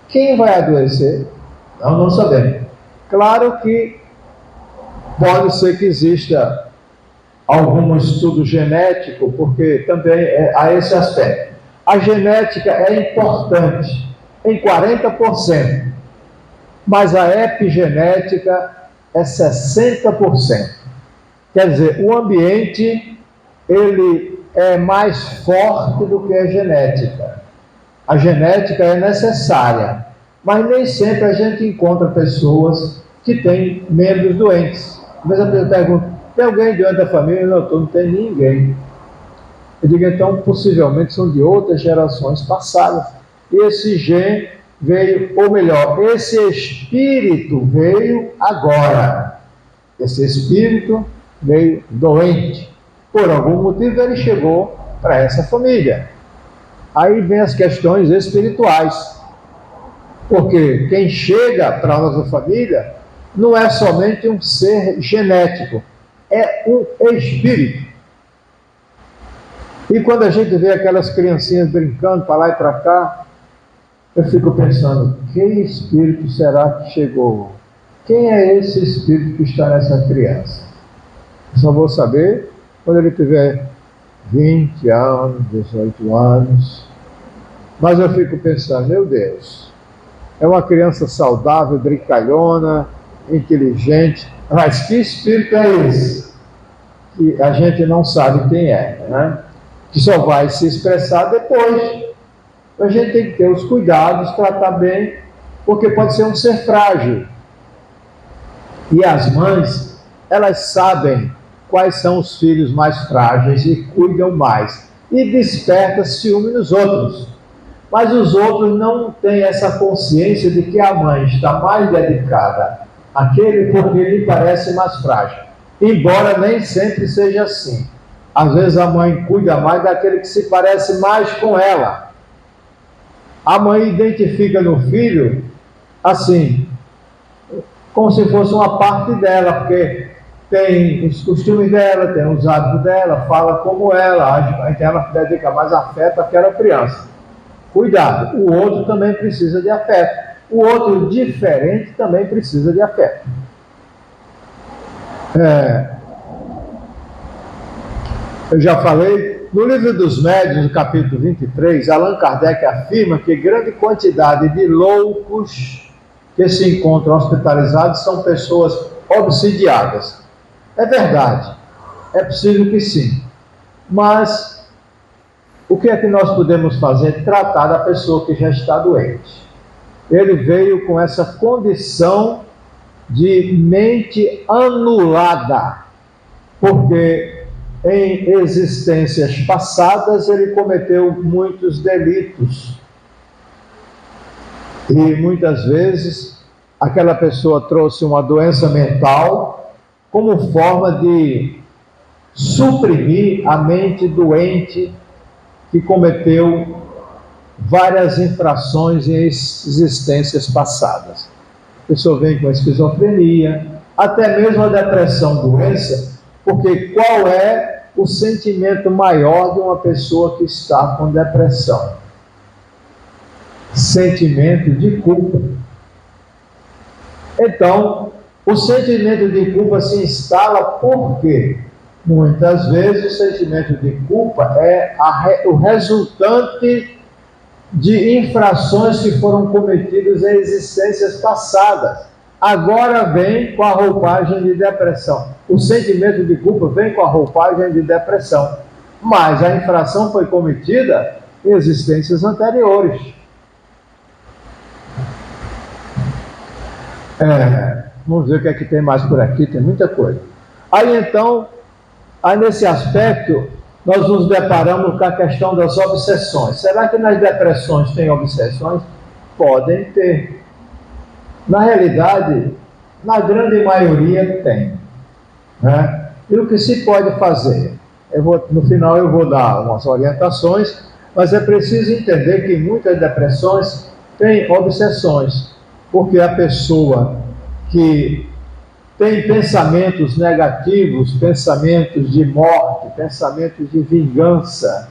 S1: Quem vai adoecer? Não sabemos. Claro que pode ser que exista algum estudo genético, porque também há esse aspecto. A genética é importante em 40%, mas a epigenética é 60%. Quer dizer, o ambiente ele é mais forte do que a genética. A genética é necessária, mas nem sempre a gente encontra pessoas que têm membros doentes. Mas a pessoa pergunta, tem alguém doente da família? Não tem ninguém. Eu digo, então, possivelmente são de outras gerações passadas. E esse gene veio, ou melhor, esse espírito veio agora. Esse espírito veio doente. Por algum motivo ele chegou para essa família. Aí vem as questões espirituais. Porque quem chega para a nossa família não é somente um ser genético, é um espírito. E quando a gente vê aquelas criancinhas brincando para lá e para cá, eu fico pensando, que espírito será que chegou? Quem é esse espírito que está nessa criança? Eu só vou saber quando ele tiver 20 anos, 18 anos. Mas eu fico pensando, meu Deus, é uma criança saudável, brincalhona, inteligente, mas que espírito é esse? Que a gente não sabe quem é, né? Que só vai se expressar depois. A gente tem que ter os cuidados, tratar bem, porque pode ser um ser frágil. E as mães, elas sabem quais são os filhos mais frágeis e cuidam mais. E desperta ciúme nos outros. Mas os outros não têm essa consciência de que a mãe está mais dedicada àquele porque lhe parece mais frágil. Embora nem sempre seja assim. Às vezes a mãe cuida mais daquele que se parece mais com ela. A mãe identifica no filho, assim, como se fosse uma parte dela, porque tem os costumes dela, tem os hábitos dela, fala como ela, então ela dedica mais afeto àquela criança. Cuidado, o outro também precisa de afeto. O outro diferente também precisa de afeto. Eu já falei, no Livro dos Médiuns, no capítulo 23, Allan Kardec afirma que grande quantidade de loucos que se encontram hospitalizados são pessoas obsidiadas. É verdade, é possível que sim. Mas o que é que nós podemos fazer? Tratar da pessoa que já está doente. Ele veio com essa condição de mente anulada, porque em existências passadas ele cometeu muitos delitos. E muitas vezes aquela pessoa trouxe uma doença mental como forma de suprimir a mente doente que cometeu várias infrações em existências passadas. A pessoa vem com esquizofrenia, até mesmo a depressão, doença, porque qual é o sentimento maior de uma pessoa que está com depressão? Sentimento de culpa. Então, o sentimento de culpa se instala porque muitas vezes o sentimento de culpa é o resultante de infrações que foram cometidas em existências passadas. Agora vem com a roupagem de depressão. O sentimento de culpa vem com a roupagem de depressão. Mas a infração foi cometida em existências anteriores. Vamos ver o que é que tem mais por aqui, tem muita coisa. Aí nesse aspecto, nós nos deparamos com a questão das obsessões. Será que nas depressões tem obsessões? Podem ter. Na realidade, na grande maioria tem. Né? E o que se pode fazer? No final eu vou dar umas orientações, mas é preciso entender que muitas depressões têm obsessões, porque a pessoa que tem pensamentos negativos, pensamentos de morte, pensamentos de vingança,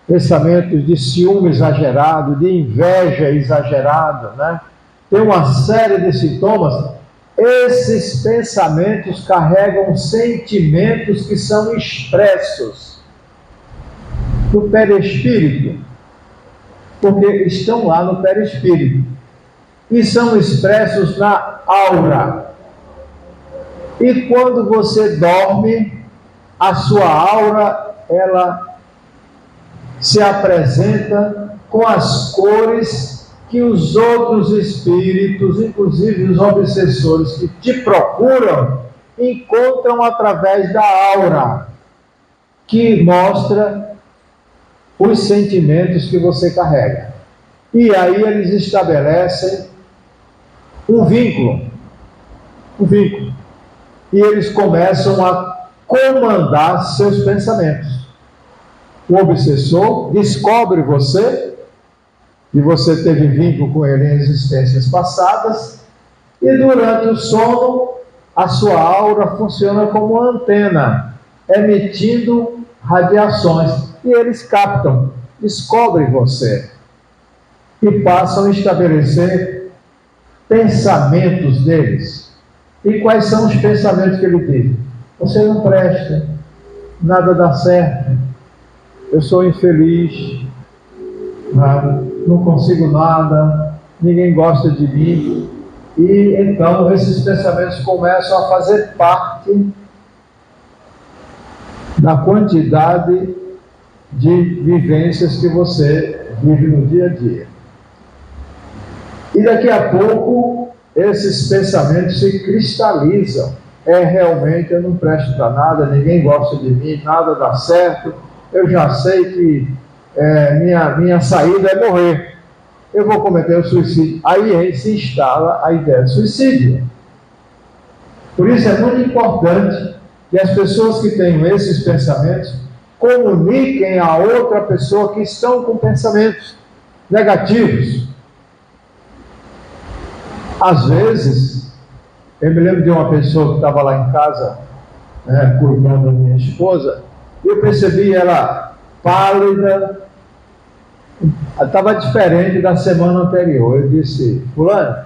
S1: pensamentos de ciúme exagerado, de inveja exagerado, né? Tem uma série de sintomas. Esses pensamentos carregam sentimentos que são expressos no perispírito, porque estão lá no perispírito, e são expressos na aura. E quando você dorme, a sua aura, ela se apresenta com as cores que os outros espíritos, inclusive os obsessores que te procuram, encontram através da aura, que mostra os sentimentos que você carrega. E aí eles estabelecem um vínculo. E eles começam a comandar seus pensamentos. O obsessor descobre você, e você teve vínculo com ele em existências passadas, e durante o sono, a sua aura funciona como uma antena, emitindo radiações, e eles captam, descobrem você, e passam a estabelecer pensamentos deles. E quais são os pensamentos que ele teve? Você não presta, nada dá certo, eu sou infeliz, não consigo nada, ninguém gosta de mim. E então esses pensamentos começam a fazer parte da quantidade de vivências que você vive no dia a dia. E daqui a pouco esses pensamentos se cristalizam. Realmente eu não presto para nada, ninguém gosta de mim, nada dá certo, eu já sei que minha saída é morrer, eu vou cometer o suicídio. Aí se instala a ideia de suicídio. Por isso é muito importante que as pessoas que tenham esses pensamentos comuniquem a outra pessoa que estão com pensamentos negativos. Às vezes, eu me lembro de uma pessoa que estava lá em casa, cuidando da minha esposa, e eu percebi ela pálida, estava diferente da semana anterior. Eu disse: fulano,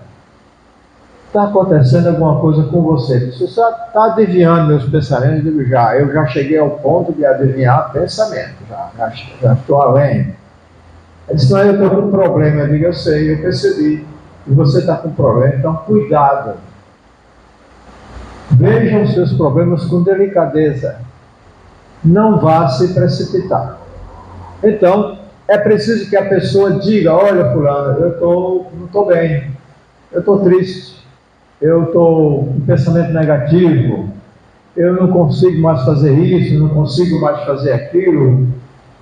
S1: está acontecendo alguma coisa com você? Você está adivinhando meus pensamentos? Eu digo: eu já cheguei ao ponto de adivinhar pensamento, já estou além. Ele disse: não, eu estou com um problema. Eu digo: eu sei, eu percebi. E você está com problema, então cuidado. Veja os seus problemas com delicadeza. Não vá se precipitar. Então, é preciso que a pessoa diga: olha, fulano, não estou bem, eu estou triste, eu estou com pensamento negativo, eu não consigo mais fazer isso, não consigo mais fazer aquilo,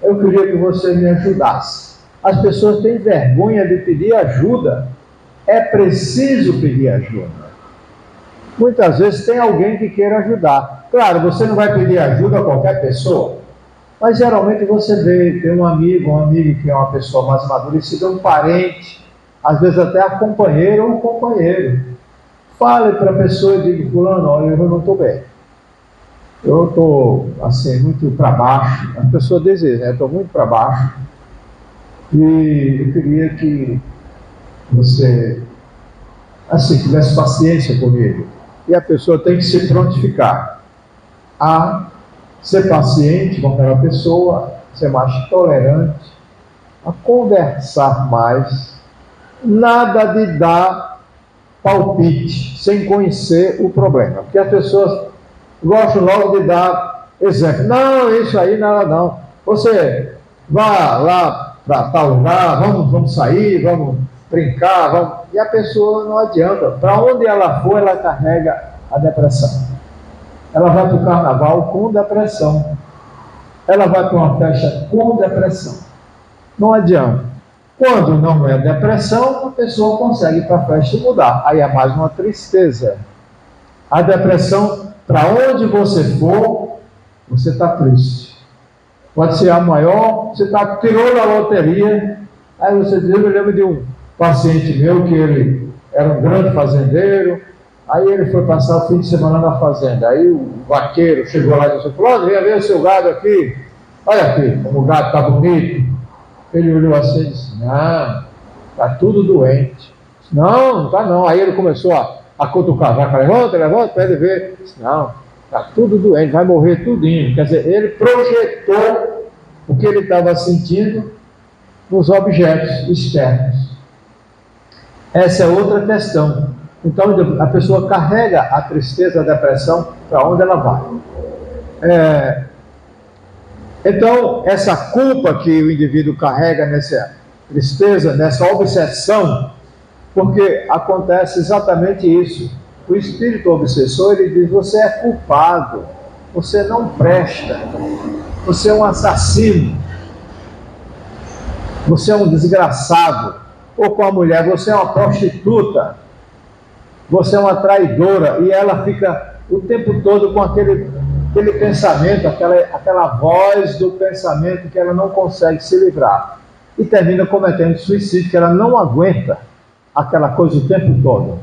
S1: eu queria que você me ajudasse. As pessoas têm vergonha de pedir ajuda. É preciso pedir ajuda. Muitas vezes tem alguém que queira ajudar. Claro, você não vai pedir ajuda a qualquer pessoa, mas geralmente você vê, tem um amigo que é uma pessoa mais amadurecida, um parente, às vezes até a companheira ou um companheiro. Fale para a pessoa e diga: fulano, olha, eu não estou bem. Eu estou, assim, muito para baixo. A pessoa diz, né? Eu estou muito para baixo. E eu queria que você, assim, tivesse paciência comigo. E a pessoa tem que se prontificar a ser paciente com aquela pessoa, ser mais tolerante, a conversar mais. Nada de dar palpite sem conhecer o problema. Porque as pessoas gostam logo de dar exemplo. Não, isso aí nada não. Você vá lá para tal lugar, vamos sair, vamos brincar, vamos... E a pessoa não adianta. Para onde ela for, ela carrega a depressão. Ela vai para o carnaval com depressão. Ela vai para uma festa com depressão. Não adianta. Quando não é depressão, a pessoa consegue ir para a festa e mudar. Aí é mais uma tristeza. A depressão, para onde você for, você está triste. Pode ser a maior, você tirou da loteria, aí você diz: eu me lembro de um paciente meu que ele era um grande fazendeiro, aí ele foi passar o fim de semana na fazenda, aí o vaqueiro chegou lá e disse: fulano, venha ver o seu gado aqui, olha aqui, como o gado está bonito. Ele olhou assim e disse: não, está tudo doente. Não está não. Aí ele começou a cutucar a vaca: levanta, para ele ver. Disse: não, está tudo doente, vai morrer tudinho. Quer dizer, ele projetou o que ele estava sentindo nos objetos externos. Essa é outra questão. Então a pessoa carrega a tristeza, a depressão para onde ela vai. Então, essa culpa que o indivíduo carrega nessa tristeza, nessa obsessão, porque acontece exatamente isso. O espírito obsessor, ele diz: você é culpado, você não presta, você é um assassino, você é um desgraçado. Ou com a mulher: você é uma prostituta, você é uma traidora. E ela fica o tempo todo com aquele pensamento, aquela voz do pensamento que ela não consegue se livrar. E termina cometendo suicídio, que ela não aguenta aquela coisa o tempo todo.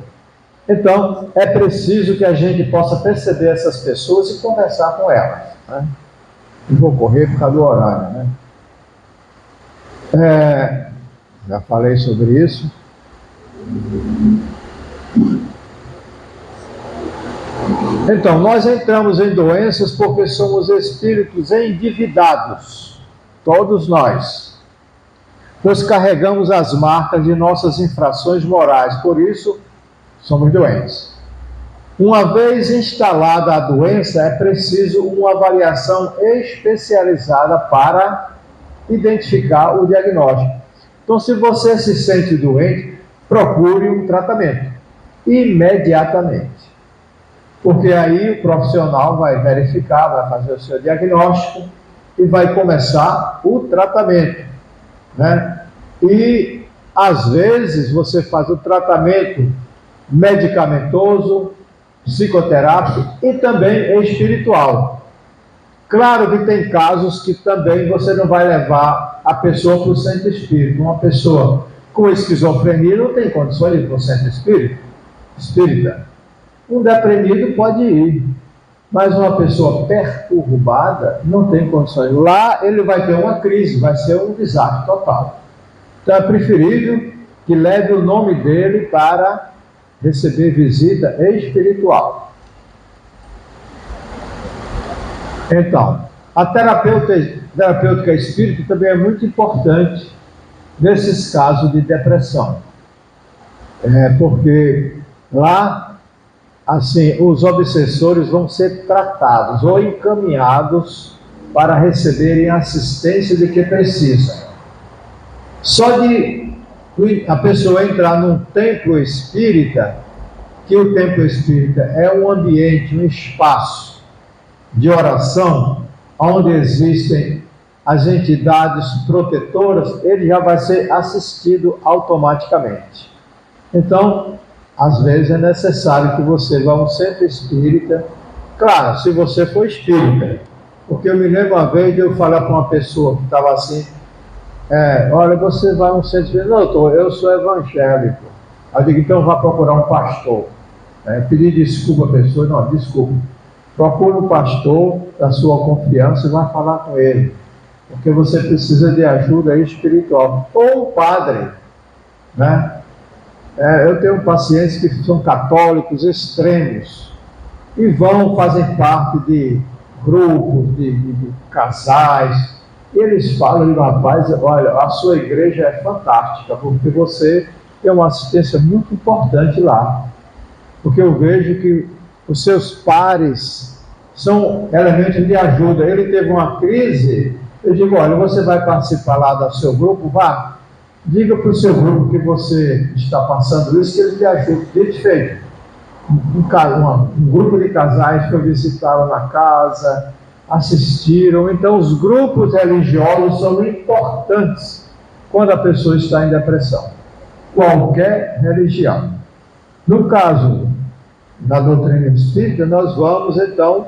S1: Então, é preciso que a gente possa perceber essas pessoas e conversar com elas. Né? Eu vou correr por causa do horário. Né? Já falei sobre isso. Então, nós entramos em doenças porque somos espíritos endividados, todos nós, pois carregamos as marcas de nossas infrações morais, por isso somos doentes. Uma vez instalada a doença, é preciso uma avaliação especializada para identificar o diagnóstico. Então, se você se sente doente, procure um tratamento imediatamente. Porque aí o profissional vai verificar, vai fazer o seu diagnóstico e vai começar o tratamento. Né? E, às vezes, você faz o tratamento medicamentoso, psicoterápico e também espiritual. Claro que tem casos que também você não vai levar a pessoa para o centro espírita. Uma pessoa com esquizofrenia não tem condições de ir para o centro espírita. Um deprimido pode ir, mas uma pessoa perturbada não tem condições. Lá ele vai ter uma crise, vai ser um desastre total. Então é preferível que leve o nome dele para receber visita espiritual. Então, a terapêutica espírita também é muito importante nesses casos de depressão. Porque lá, assim, os obsessores vão ser tratados ou encaminhados para receberem a assistência de que precisam. Só de a pessoa entrar num templo espírita, que o templo espírita é um ambiente, um espaço de oração, onde existem as entidades protetoras, ele já vai ser assistido automaticamente. Então, às vezes é necessário que você vá a um centro espírita, claro, se você for espírita, porque eu me lembro uma vez de eu falar para uma pessoa que estava assim, olha, você vai a um centro espírita, não, doutor, eu sou evangélico. Eu digo, então vá procurar um pastor. Pedir desculpa à pessoa, não, desculpa. Procure um pastor da sua confiança e vá falar com ele, porque você precisa de ajuda espiritual. Ou um padre, né? Eu tenho pacientes que são católicos extremos e fazem parte de grupos, de casais. E eles falam, rapaz, olha, a sua igreja é fantástica, porque você tem uma assistência muito importante lá. Porque eu vejo que os seus pares são elementos de ajuda. Ele teve uma crise, eu digo, olha, você vai participar lá do seu grupo? Vá, diga para o seu grupo que você está passando isso, que eles lhe ajudam. Dito feito. Um grupo de casais foi visitá-lo na casa, assistiram. Então, os grupos religiosos são importantes quando a pessoa está em depressão. Qualquer religião. No caso da doutrina espírita, nós vamos, então,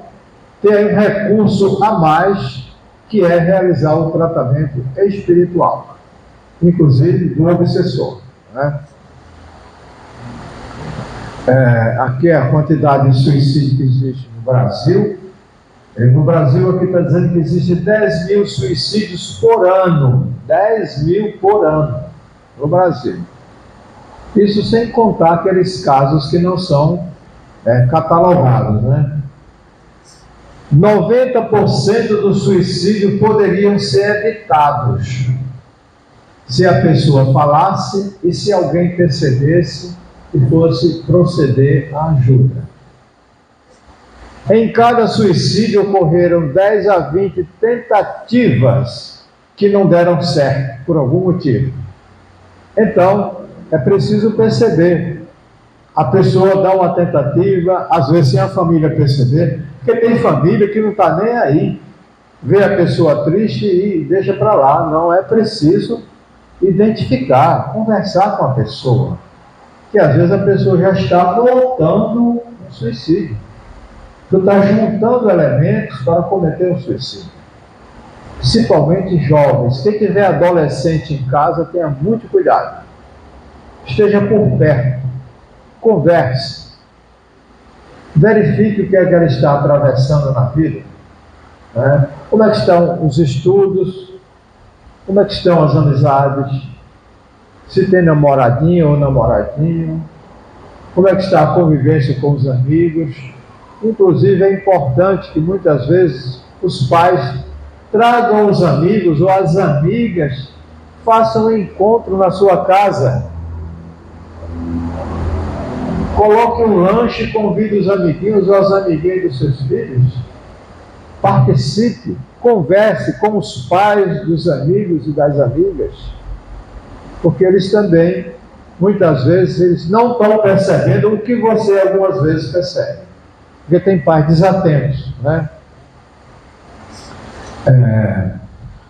S1: ter um recurso a mais, que é realizar o tratamento espiritual, inclusive do obsessor, né? Aqui é a quantidade de suicídio que existe no Brasil. No Brasil, aqui está dizendo que existe 10 mil suicídios por ano. 10 mil por ano no Brasil. Isso sem contar aqueles casos que não são catalogados, né? 90% do suicídio poderiam ser evitados se a pessoa falasse e se alguém percebesse e fosse proceder à ajuda. Em cada suicídio ocorreram 10 a 20 tentativas que não deram certo por algum motivo. Então, é preciso perceber. A pessoa dá uma tentativa, às vezes sem a família perceber, porque tem família que não está nem aí, vê a pessoa triste e deixa para lá. Não, é preciso identificar, conversar com a pessoa, que às vezes a pessoa já está voltando ao suicídio. Tu está juntando elementos para cometer um suicídio. Principalmente jovens. Quem tiver adolescente em casa, tenha muito cuidado. Esteja por perto. Converse. Verifique o que é que ela está atravessando na vida. Né? Como é que estão os estudos? Como é que estão as amizades? Se tem namoradinha ou namoradinho? Como é que está a convivência com os amigos? Inclusive é importante que muitas vezes os pais tragam os amigos ou as amigas, façam um encontro na sua casa. Coloque um lanche e convide os amiguinhos ou as amiguinhas dos seus filhos. Participe, converse com os pais dos amigos e das amigas. Porque eles também, muitas vezes, eles não estão percebendo o que você algumas vezes percebe. Porque tem pais desatentos, né?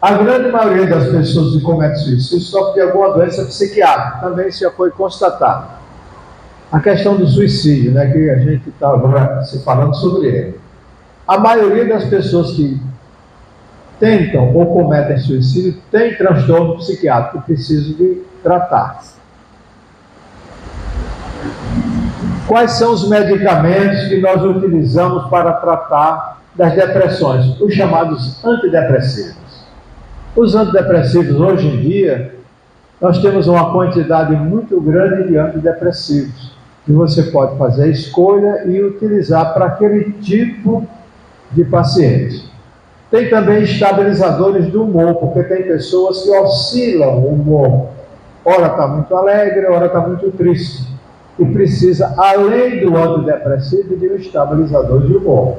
S1: A grande maioria das pessoas que cometem suicídio sofre de alguma doença psiquiátrica. Também isso já foi constatado. A questão do suicídio, né, que a gente está agora se falando sobre ele. A maioria das pessoas que tentam ou cometem suicídio tem transtorno psiquiátrico que precisa de tratar. Quais são os medicamentos que nós utilizamos para tratar das depressões? Os chamados antidepressivos. Os antidepressivos, hoje em dia, nós temos uma quantidade muito grande de antidepressivos que você pode fazer a escolha e utilizar para aquele tipo de paciente. Tem também estabilizadores do humor, porque tem pessoas que oscilam o humor. Ora está muito alegre, ora está muito triste. E precisa, além do antidepressivo, de um estabilizador de humor.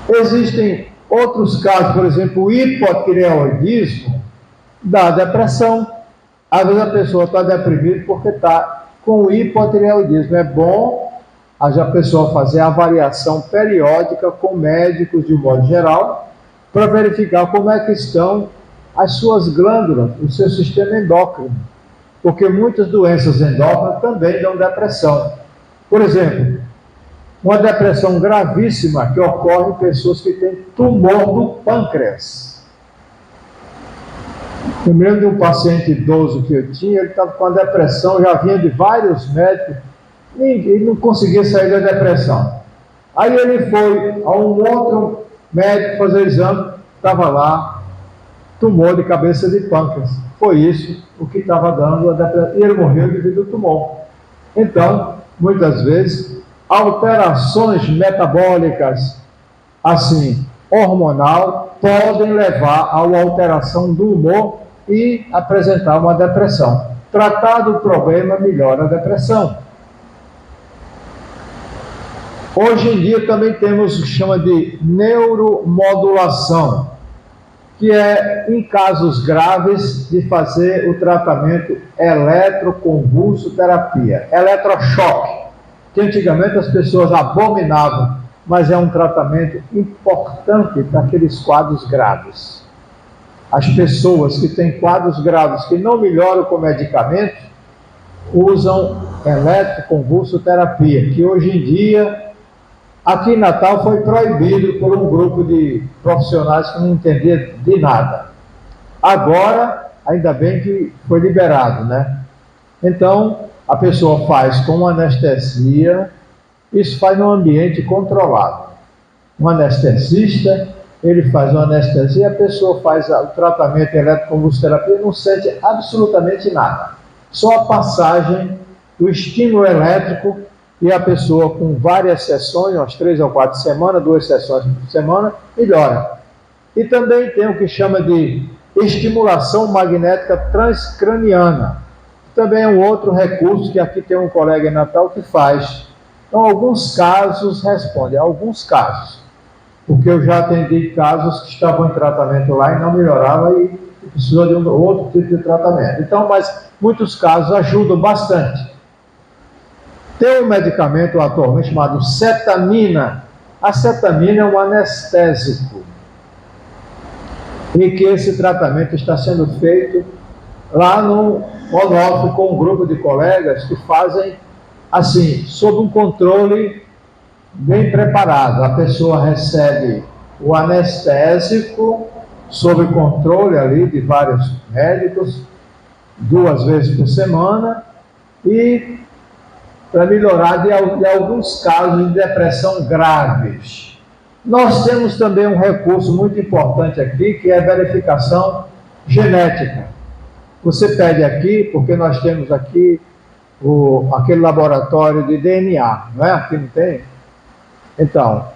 S1: Existem outros casos, por exemplo, o hipotireoidismo da depressão. Às vezes a pessoa está deprimida porque está com hipotireoidismo. É bom a pessoa fazer a avaliação periódica com médicos de um modo geral, para verificar como é que estão as suas glândulas, o seu sistema endócrino. Porque muitas doenças endócrinas também dão depressão. Por exemplo, uma depressão gravíssima que ocorre em pessoas que têm tumor do pâncreas. Eu me lembro de um paciente idoso que eu tinha, ele estava com a depressão, já vinha de vários médicos, e ele não conseguia sair da depressão. Aí ele foi a um outro médico fazer o exame, estava lá, tumor de cabeça de pâncreas. Foi isso o que estava dando a depressão. E ele morreu devido ao tumor. Então, muitas vezes, alterações metabólicas, assim, hormonal, podem levar a uma alteração do humor e apresentar uma depressão. Tratar do problema melhora a depressão. Hoje em dia também temos o que chama de neuromodulação, que é, em casos graves, de fazer o tratamento eletroconvulsoterapia, eletrochoque, que antigamente as pessoas abominavam, mas é um tratamento importante para aqueles quadros graves. As pessoas que têm quadros graves que não melhoram com medicamentos, usam eletroconvulsoterapia, que hoje em dia, aqui em Natal, foi proibido por um grupo de profissionais que não entendiam de nada. Agora, ainda bem que foi liberado, né? Então, a pessoa faz com anestesia, isso faz num ambiente controlado. Um anestesista, ele faz uma anestesia, a pessoa faz o tratamento eletroconvulsoterapia e não sente absolutamente nada. Só a passagem do estímulo elétrico e a pessoa com várias sessões, umas 3 ou 4 semanas, 2 sessões por semana, melhora. E também tem o que chama de estimulação magnética transcraniana. Também é um outro recurso que aqui tem um colega em Natal que faz. Então, alguns casos respondem, alguns casos. Porque eu já atendi casos que estavam em tratamento lá e não melhorava e precisou de um outro tipo de tratamento. Então, mas muitos casos ajudam bastante. Tem um medicamento atualmente chamado cetamina. A cetamina é um anestésico. E que esse tratamento está sendo feito lá no Onofre com um grupo de colegas que fazem assim, sob um controle bem preparado. A pessoa recebe o anestésico sob controle ali de vários médicos, 2 vezes por semana, e para melhorar de alguns casos de depressão graves. Nós temos também um recurso muito importante aqui, que é a verificação genética. Você pede aqui, porque nós temos aqui aquele laboratório de DNA, não é? Aqui não tem? Então,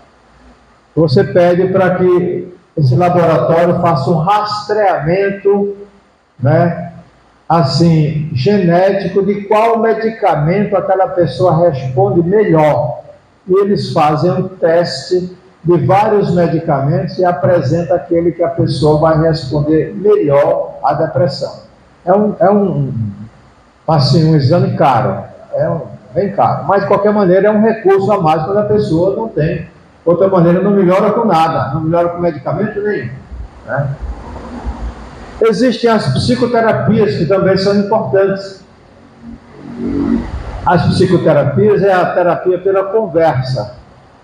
S1: você pede para que esse laboratório faça um rastreamento, né, assim, genético de qual medicamento aquela pessoa responde melhor. E eles fazem um teste de vários medicamentos e apresenta aquele que a pessoa vai responder melhor à depressão. Assim, um exame caro, bem caro, mas de qualquer maneira é um recurso a mais quando a pessoa não tem. Outra maneira, não melhora com nada, não melhora com medicamento nenhum, né? Existem as psicoterapias que também são importantes. As psicoterapias é a terapia pela conversa,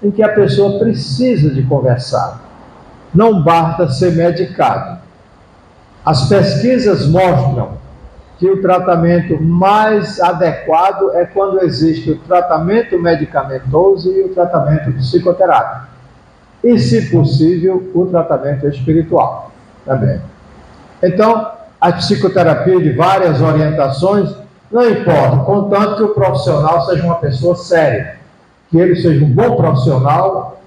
S1: em que a pessoa precisa de conversar, não basta ser medicado. As pesquisas mostram que o tratamento mais adequado é quando existe o tratamento medicamentoso e o tratamento psicoterápico. E, se possível, o tratamento espiritual também. Então, a psicoterapia de várias orientações, não importa, contanto que o profissional seja uma pessoa séria, que ele seja um bom profissional.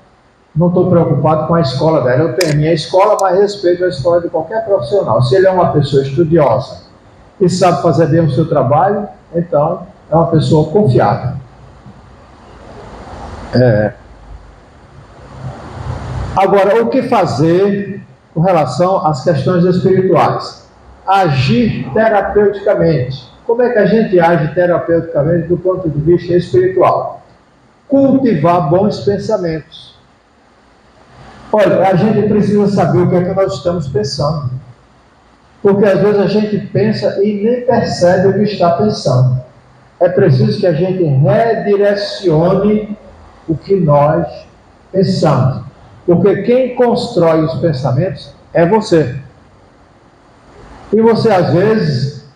S1: Não estou preocupado com a escola dela. Eu tenho a minha escola, mas respeito a escola de qualquer profissional. Se ele é uma pessoa estudiosa e sabe fazer bem o seu trabalho, então é uma pessoa confiável. Agora, o que fazer com relação às questões espirituais? Agir terapeuticamente. Como é que a gente age terapeuticamente do ponto de vista espiritual? Cultivar bons pensamentos. Olha, a gente precisa saber o que é que nós estamos pensando. Porque às vezes a gente pensa e nem percebe o que está pensando. É preciso que a gente redirecione o que nós pensamos. Porque quem constrói os pensamentos é você. E você às vezes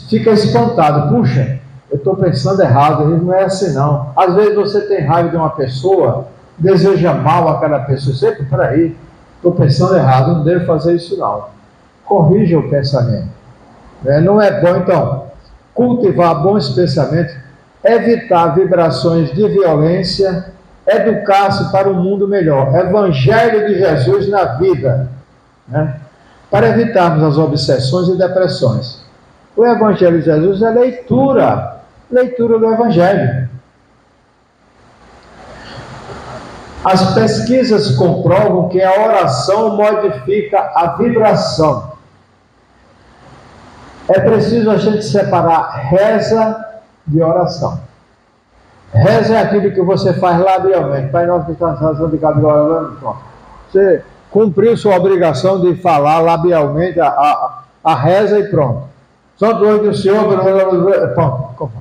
S1: fica espantado. Puxa, eu estou pensando errado, não é assim não. Às vezes você tem raiva de uma pessoa, deseja mal àquela pessoa. Você, peraí, estou pensando errado, não devo fazer isso não. Corrija o pensamento. Não é bom, então, cultivar bons pensamentos, evitar vibrações de violência, educar-se para um mundo melhor. Evangelho de Jesus na vida, né? Para evitarmos as obsessões e depressões. O Evangelho de Jesus é leitura do Evangelho. As pesquisas comprovam que a oração modifica a vibração. É preciso a gente separar reza de oração. Reza é aquilo que você faz labialmente. Pai nosso que está na salvação de cada glória. Você cumpriu sua obrigação de falar labialmente a reza e pronto. Santo anjo do Senhor, pronto.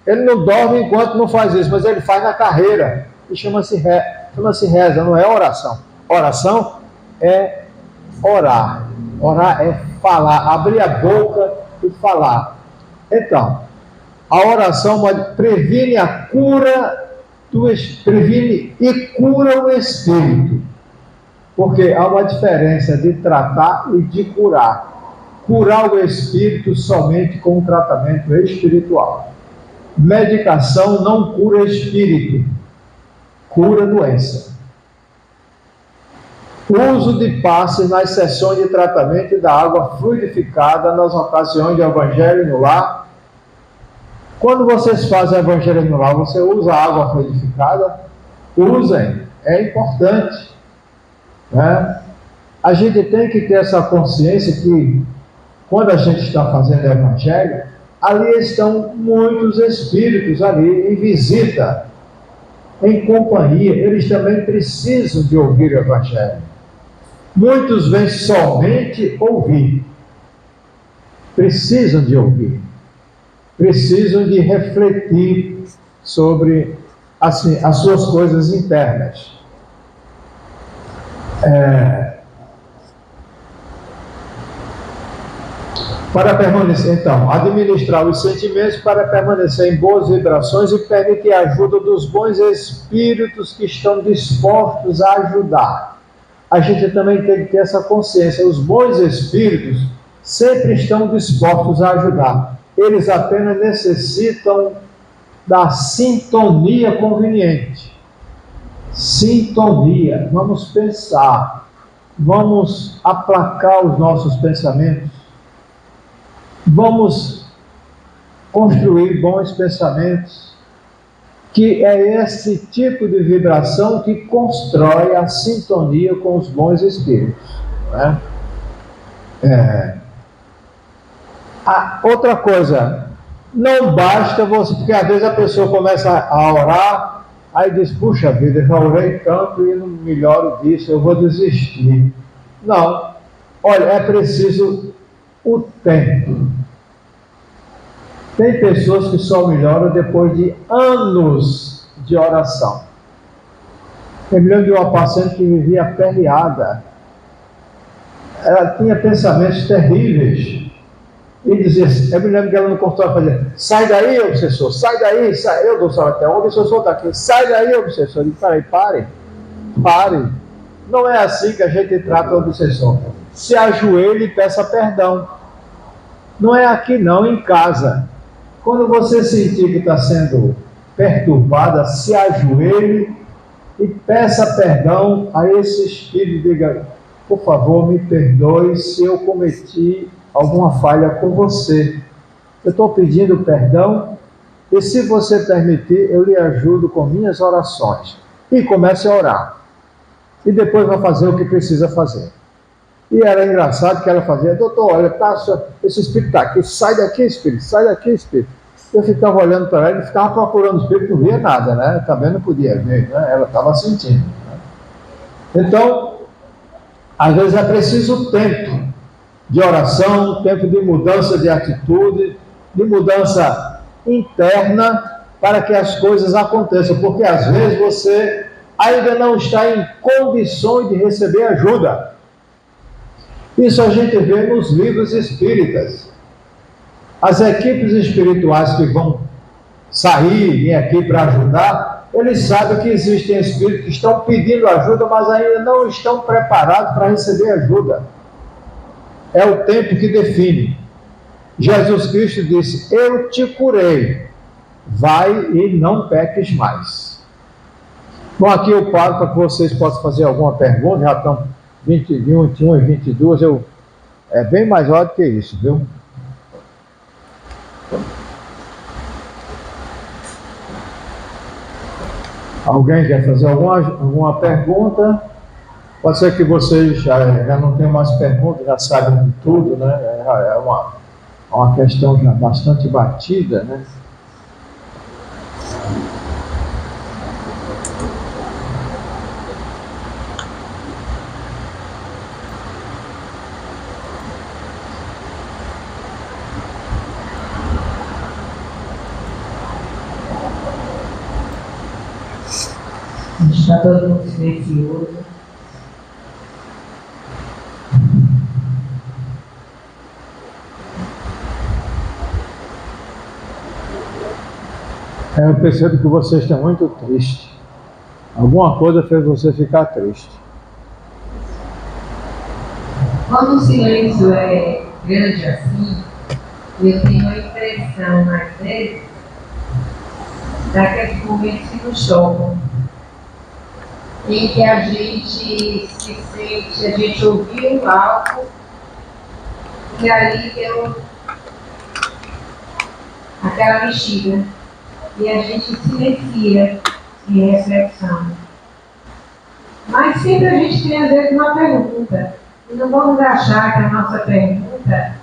S1: Ele não dorme enquanto não faz isso, mas ele faz na carreira. E chama-se reza, não é oração. Oração é orar. Orar é falar, abrir a boca e falar. Então, a oração previne a cura previne e cura o espírito. Porque há uma diferença de tratar e de curar. Curar o espírito somente com um tratamento espiritual. Medicação não cura espírito, cura doença. Uso de passes nas sessões de tratamento e da água fluidificada nas ocasiões de evangelho no lar. Quando vocês fazem evangelho no lar, você usa água fluidificada? Usem, é importante. Né? A gente tem que ter essa consciência que quando a gente está fazendo evangelho, ali estão muitos espíritos ali em visita, em companhia. Eles também precisam de ouvir o evangelho. Muitos vêm somente ouvir. Precisam de ouvir. Precisam de refletir sobre assim, as suas coisas internas. Para permanecer, então, administrar os sentimentos para permanecer em boas vibrações e permitir a ajuda dos bons espíritos que estão dispostos a ajudar. A gente também tem que ter essa consciência. Os bons espíritos sempre estão dispostos a ajudar. Eles apenas necessitam da sintonia conveniente. Sintonia. Vamos pensar. Vamos aplacar os nossos pensamentos. Vamos construir bons pensamentos, que é esse tipo de vibração que constrói a sintonia com os bons espíritos. Né? Outra coisa, não basta você, porque às vezes a pessoa começa a orar, aí diz, puxa vida, eu já orei tanto e não melhoro disso, eu vou desistir. Não, olha, é preciso o tempo. Tem pessoas que só melhoram depois de anos de oração. Eu me lembro de uma paciente que vivia aperreada. Ela tinha pensamentos terríveis. E dizia, eu me lembro que ela no consultório fazia, sai daí, obsessor, sai daí, sai. Eu não sei até onde o obsessor está aqui, sai daí, obsessor. Eu disse, pare. Não é assim que a gente trata o obsessor. Se ajoelhe e peça perdão. Não é aqui não, em casa. Quando você sentir que está sendo perturbada, se ajoelhe e peça perdão a esse espírito. Diga, por favor, me perdoe se eu cometi alguma falha com você. Eu estou pedindo perdão e, se você permitir, eu lhe ajudo com minhas orações. E comece a orar. E depois vai fazer o que precisa fazer. E era engraçado que ela fazia: doutor, olha, esse espírito está aqui, sai daqui, espírito, sai daqui, espírito. Eu ficava olhando para ela e ficava procurando o espírito, não via nada, né? Também não podia ver, né? Ela estava sentindo. Né? Então, às vezes é preciso tempo de oração, tempo de mudança de atitude, de mudança interna, para que as coisas aconteçam, porque às vezes você ainda não está em condições de receber ajuda. Isso a gente vê nos livros espíritas. As equipes espirituais que vão sair aqui para ajudar, eles sabem que existem espíritos que estão pedindo ajuda, mas ainda não estão preparados para receber ajuda. É o tempo que define. Jesus Cristo disse: eu te curei, vai e não peques mais. Bom, aqui eu paro para que vocês possam fazer alguma pergunta. Já estão 21, 21 e 22. É bem mais hora do que isso, viu? Alguém quer fazer alguma pergunta? Pode ser que vocês já não tenham mais perguntas, já sabem de tudo, né? É uma questão já bastante batida, né?
S2: Está todo mundo silencioso.
S1: Eu percebo que vocês estão muito tristes. Alguma coisa fez você ficar triste.
S2: Quando o silêncio é grande assim, eu tenho a impressão, às vezes, daqueles momentos que nos chocam, em que a gente se sente, a gente ouviu algo e ali deu aquela mexida e a gente silencia em reflexão. Mas sempre a gente tem às vezes uma pergunta e não vamos achar que a nossa pergunta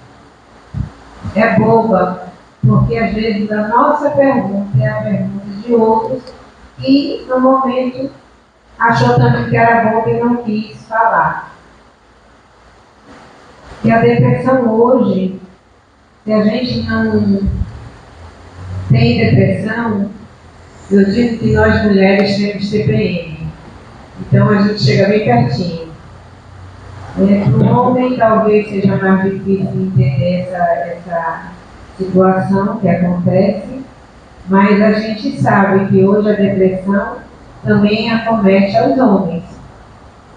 S2: é boba, porque às vezes a nossa pergunta é a pergunta de outros que no momento achou também que era boba e não quis falar. E a depressão hoje, se a gente não tem depressão, eu digo que nós mulheres temos TPM. Então a gente chega bem pertinho. Para o homem talvez seja mais difícil entender essa situação que acontece, mas a gente sabe que hoje a depressão também acomete aos homens.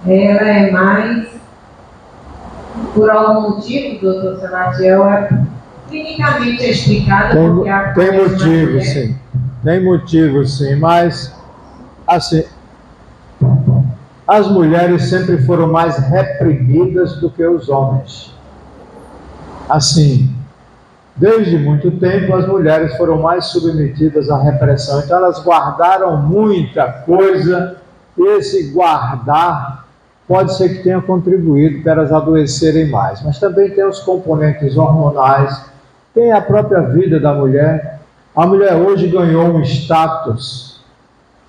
S2: Ela é mais, por algum motivo, doutor Salatiel, clinicamente explicada porque
S1: tem motivo, sim. Tem motivo, sim, mas assim, as mulheres sempre foram mais reprimidas do que os homens. Assim, desde muito tempo as mulheres foram mais submetidas à repressão, então elas guardaram muita coisa, e esse guardar pode ser que tenha contribuído para elas adoecerem mais, mas também tem os componentes hormonais, tem a própria vida da mulher. A mulher hoje ganhou um status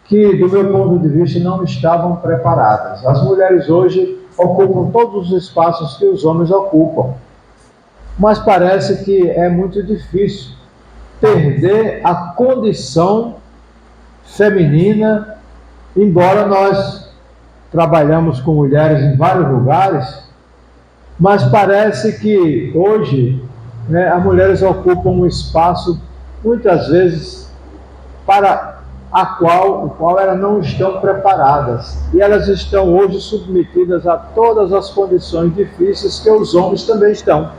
S1: que, do meu ponto de vista, não estavam preparadas. As mulheres hoje ocupam todos os espaços que os homens ocupam. Mas parece que é muito difícil perder a condição feminina, embora nós trabalhamos com mulheres em vários lugares, mas parece que hoje, né, as mulheres ocupam um espaço, muitas vezes, para o qual elas não estão preparadas. E elas estão hoje submetidas a todas as condições difíceis que os homens também estão.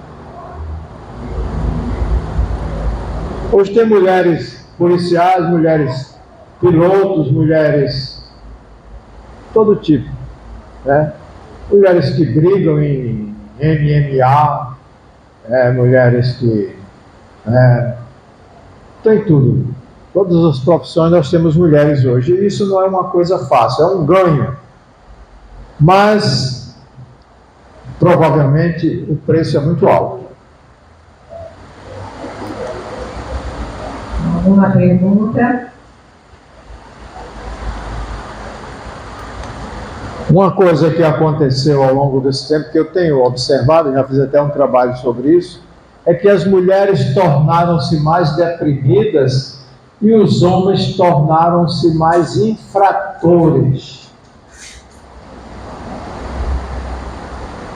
S1: Hoje tem mulheres policiais, mulheres pilotos, mulheres todo tipo, né? Mulheres que brigam em MMA, mulheres que tem tudo. Todas as profissões nós temos mulheres hoje. E isso não é uma coisa fácil, é um ganho. Mas provavelmente o preço é muito alto.
S2: Alguma pergunta?
S1: Uma coisa que aconteceu ao longo desse tempo, que eu tenho observado, já fiz até um trabalho sobre isso, é que as mulheres tornaram-se mais deprimidas e os homens tornaram-se mais infratores.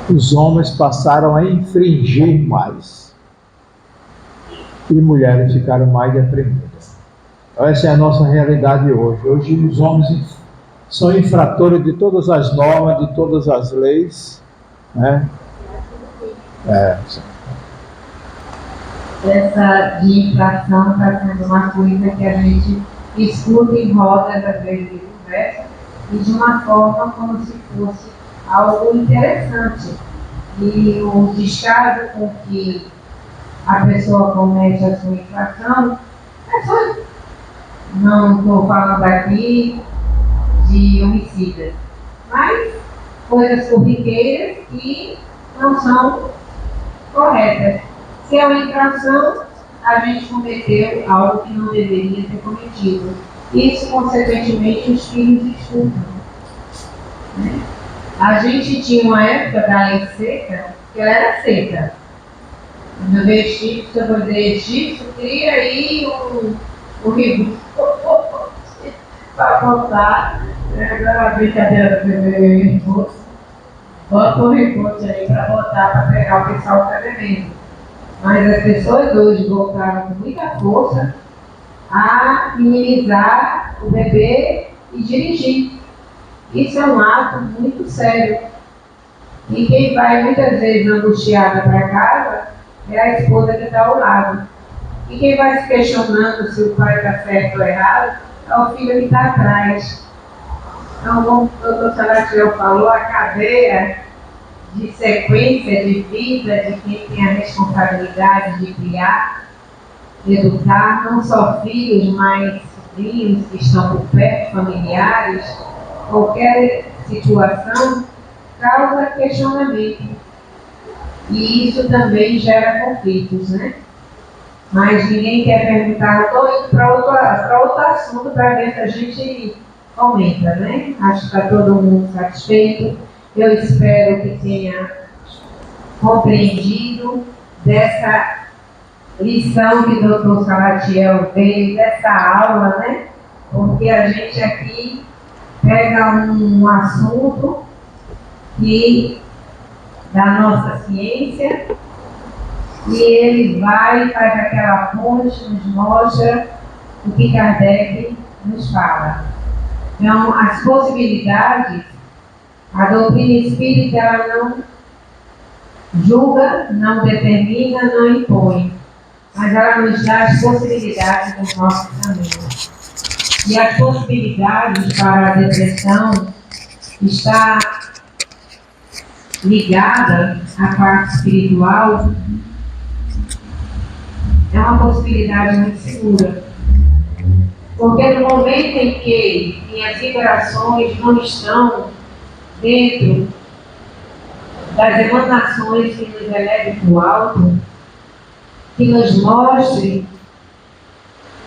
S1: Os homens passaram a infringir mais. E mulheres ficaram mais deprimidas. Essa é a nossa realidade hoje. Hoje os homens são infratores de todas as normas, de todas as leis, né?
S2: Essa de inflação está sendo uma coisa que a gente escuta em rodas, às vezes, de conversa, e de uma forma como se fosse algo interessante. E o descaso com que a pessoa comete a sua infração é só. Não estou falando aqui de homicidas, mas coisas corriqueiras que não são corretas. Se é uma infração, a gente cometeu algo que não deveria ter cometido. Isso, consequentemente, os filhos escutam. Né? A gente tinha uma época da lei seca, que ela era seca. No Egito, se eu fazer Egito, cria aí um reboot para contar. Agora a brincadeira do bebê bota o reboot aí para botar para pegar o pessoal que está bebendo. Mas as pessoas hoje voltaram com muita força a minimizar o bebê e dirigir. Isso é um ato muito sério. E quem vai muitas vezes angustiada para casa é a esposa que está ao lado. E quem vai se questionando se o pai está certo ou errado é o filho que está atrás. Então, como o doutor Salatiel falou, a cadeia de sequência de vida de quem tem a responsabilidade de criar, educar, não só filhos, mas sobrinhos que estão por perto, familiares, qualquer situação causa questionamento. E isso também gera conflitos, né? Mas ninguém quer perguntar, estou indo para outro assunto para ver se a gente comenta, né? Acho que está todo mundo satisfeito. Eu espero que tenha compreendido dessa lição que o doutor Salatiel veio, dessa aula, né? Porque a gente aqui pega um assunto que da nossa ciência e ele vai, faz aquela ponte, nos mostra o que Kardec nos fala. Então, as possibilidades, a doutrina espírita ela não julga, não determina, não impõe, mas ela nos dá as possibilidades do nosso caminho. E as possibilidades para a depressão está ligada à parte espiritual, é uma possibilidade muito segura. Porque no momento em que minhas vibrações não estão dentro das emanações que nos elevem para o alto, que nos mostre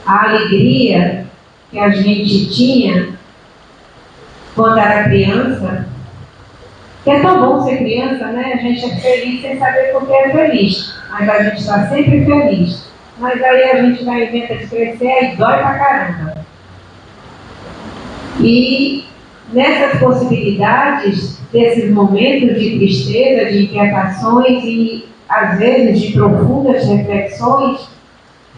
S2: a alegria que a gente tinha quando era criança, que é tão bom ser criança, né? A gente é feliz sem saber por que é feliz, mas a gente está sempre feliz. Mas aí a gente vai inventa de crescer e dói pra caramba. E nessas possibilidades, desses momentos de tristeza, de inquietações e às vezes de profundas reflexões,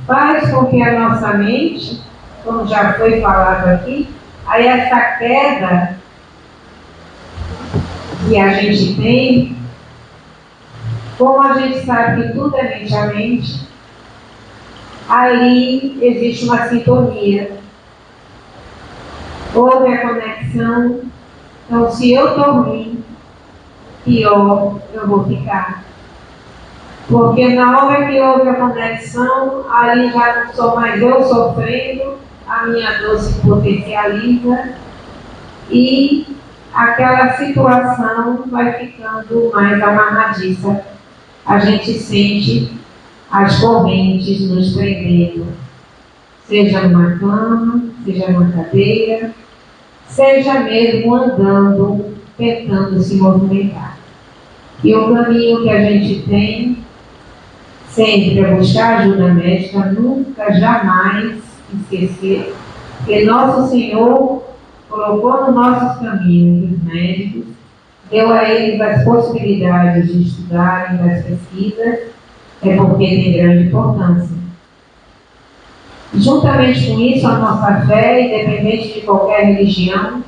S2: faz com que a nossa mente, como já foi falado aqui, aí essa queda que a gente tem, como a gente sabe que tudo é mente a mente, ali existe uma sintonia. Houve a conexão. Então, se eu estou ruim, pior eu vou ficar. Porque na hora que houve a conexão, ali já não sou mais eu sofrendo, a minha dor se potencializa e aquela situação vai ficando mais amarradiça. A gente sente as correntes nos prendendo, seja numa cama, seja numa cadeira, seja mesmo andando, tentando se movimentar. E o caminho que a gente tem sempre é buscar ajuda médica, nunca, jamais esquecer que Nosso Senhor colocou nos nossos caminhos os médicos, deu a eles as possibilidades de estudarem das pesquisas, é porque tem grande importância. Juntamente com isso, a nossa fé, independente de qualquer religião,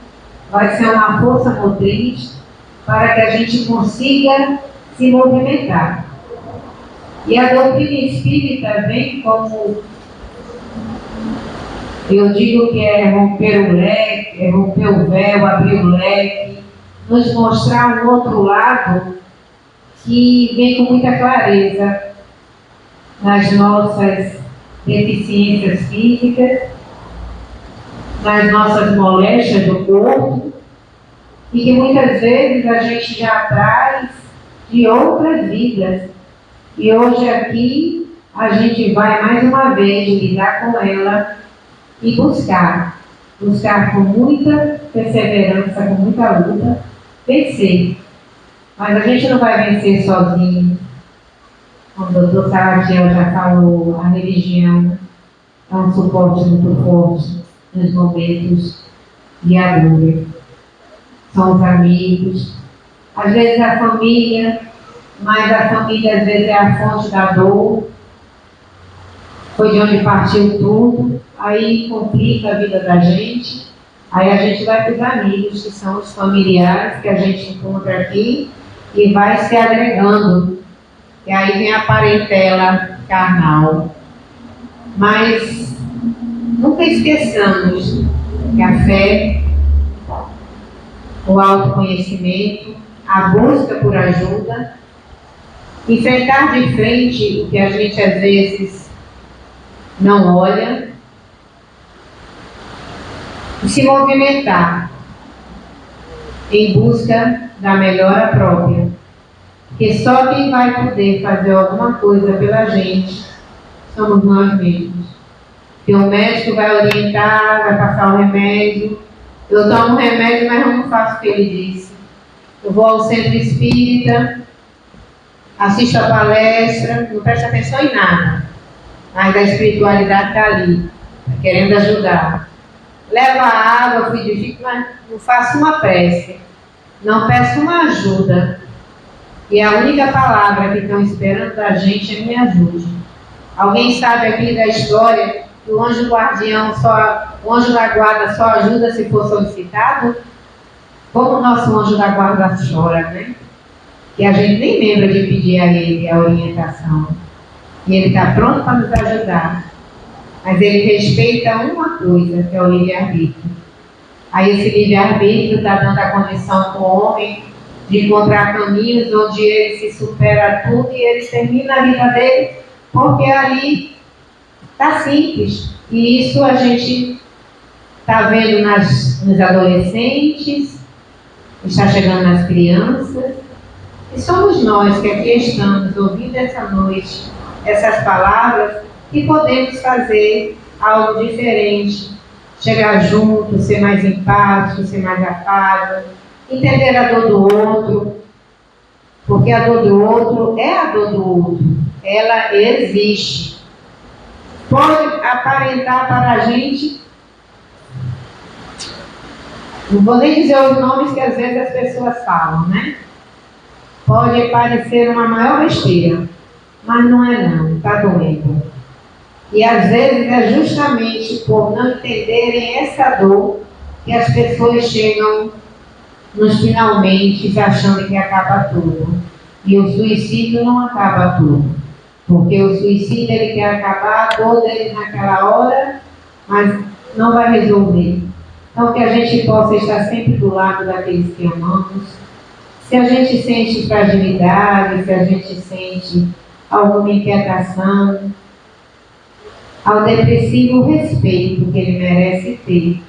S2: vai ser uma força motriz para que a gente consiga se movimentar. E a doutrina espírita vem como, eu digo que é romper o leque, é romper o véu, abrir o leque, nos mostrar um outro lado que vem com muita clareza nas nossas deficiências físicas, nas nossas moléstias do corpo, e que muitas vezes a gente já traz de outras vidas. E hoje aqui a gente vai mais uma vez lidar com ela e buscar com muita perseverança, com muita luta, vencer. Mas a gente não vai vencer sozinho. Como o doutor Salatiel já falou, a religião é um suporte muito forte nos momentos de agulha. São os amigos, às vezes a família, mas a família às vezes é a fonte da dor, foi de onde partiu tudo, aí complica a vida da gente, aí a gente vai para os amigos, que são os familiares que a gente encontra aqui, e vai se agregando, e aí vem a parentela carnal. Mas nunca esqueçamos que a fé, o autoconhecimento, a busca por ajuda, enfrentar de frente o que a gente às vezes não olha, e se movimentar em busca da melhora própria. Porque só quem vai poder fazer alguma coisa pela gente somos nós mesmos. Porque o médico vai orientar, vai passar o remédio. Eu tomo o remédio, mas eu não faço o que ele disse. Eu vou ao centro espírita, assisto a palestra, não presto atenção em nada. Mas a espiritualidade está ali, querendo ajudar. Levo a água, fluidifico, mas não faço uma prece. Não peço uma ajuda. E a única palavra que estão esperando da gente é me ajude. Alguém sabe aqui da história que o anjo guardião o anjo da guarda só ajuda se for solicitado? Como o nosso anjo da guarda chora, né? Que a gente nem lembra de pedir a ele a orientação. E ele está pronto para nos ajudar. Mas ele respeita uma coisa, que é o livre-arbítrio. Aí esse livre-arbítrio está dando a condição para o homem de encontrar caminhos onde ele se supera tudo e ele termina a vida dele, porque ali está simples. E isso a gente está vendo nos adolescentes, está chegando nas crianças, e somos nós que aqui estamos ouvindo essa noite essas palavras que podemos fazer algo diferente, chegar junto, ser mais empático, ser mais afável, entender a dor do outro, porque a dor do outro é a dor do outro, ela existe. Pode aparentar para a gente, não vou nem dizer os nomes que às vezes as pessoas falam, né? Pode parecer uma maior besteira, mas não é não, está doendo. E às vezes é justamente por não entenderem essa dor que as pessoas chegam nos finalmente achando que acaba tudo. E o suicídio não acaba tudo. Porque o suicídio ele quer acabar a dor dele naquela hora, mas não vai resolver. Então que a gente possa estar sempre do lado daqueles que amamos. Se a gente sente fragilidade, se a gente sente alguma inquietação, ao depressivo o respeito que ele merece ter,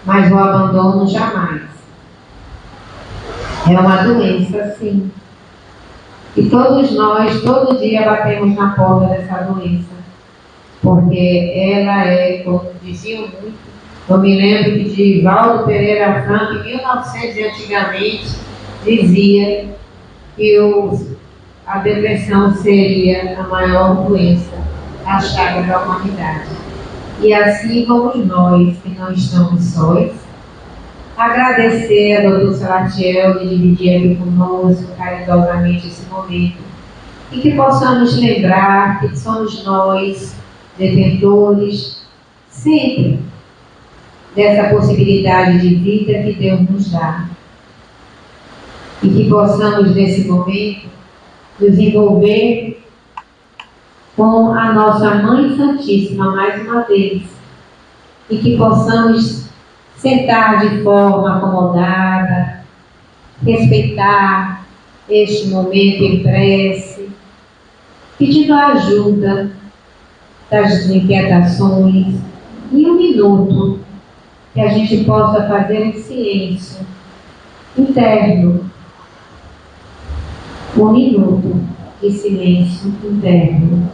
S2: mas o abandono jamais. É uma doença, sim. E todos nós, todo dia, batemos na porta dessa doença. Porque ela é, como diziam muito, eu me lembro que de Valdo Pereira Franco, em 1900 antigamente, dizia que a depressão seria a maior doença, a chaga da humanidade. E assim vamos nós, que não estamos sós, agradecer a doutor Salatiel de dividir aqui conosco caridosamente esse momento e que possamos lembrar que somos nós, detentores, sempre dessa possibilidade de vida que Deus nos dá. E que possamos, nesse momento, nos envolver com a nossa Mãe Santíssima mais uma vez. E que possamos sentar de forma acomodada, respeitar este momento em prece, pedindo a ajuda das inquietações e 1 minuto que a gente possa fazer em silêncio interno. 1 minuto de silêncio interno.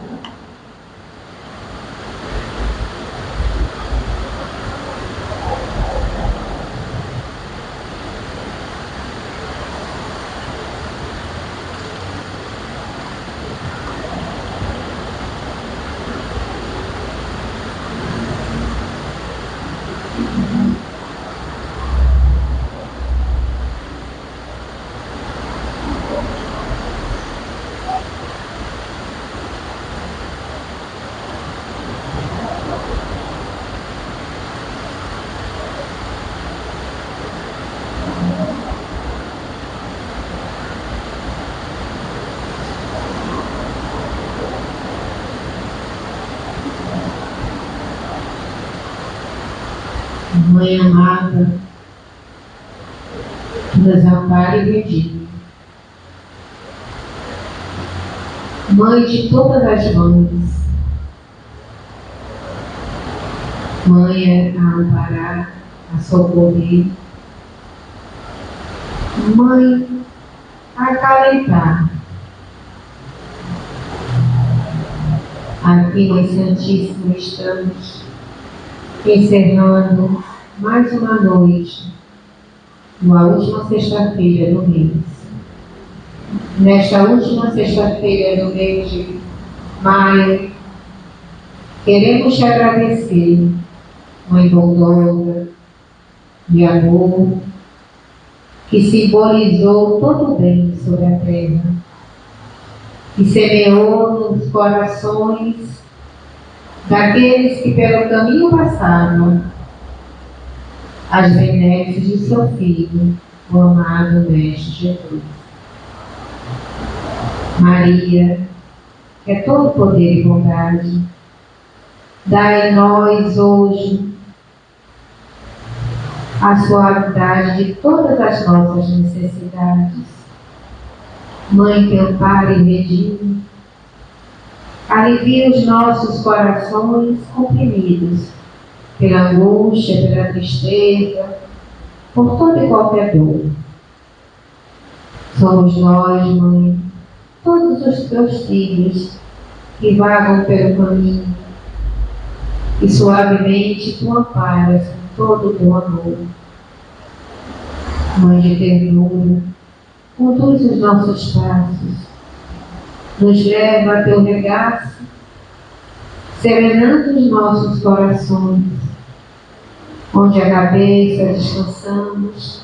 S2: Mãe amada, nos ampare e redime. Mãe de todas as mães, Mãe a amparar, a socorrer, Mãe a acalentar. Aqui, Mãe Santíssima, estamos encerrando mais uma noite, na última sexta-feira do mês. Nesta última sexta-feira do mês de maio, queremos te agradecer, Mãe bondosa, de amor, que simbolizou todo o bem sobre a terra, que semeou nos corações daqueles que pelo caminho passaram as benesses de seu Filho, o amado Mestre Jesus. Maria, que é todo poder e bondade, dai em nós hoje a suavidade de todas as nossas necessidades. Mãe que ampara e redime, alivia os nossos corações comprimidos pela angústia, pela tristeza, por toda e qualquer dor. Somos nós, Mãe, todos os teus filhos que vagam pelo caminho e suavemente tu amparas com todo o teu amor. Mãe de ternura, conduz os nossos passos, nos leva a teu regaço, serenando os nossos corações, onde a cabeça descansamos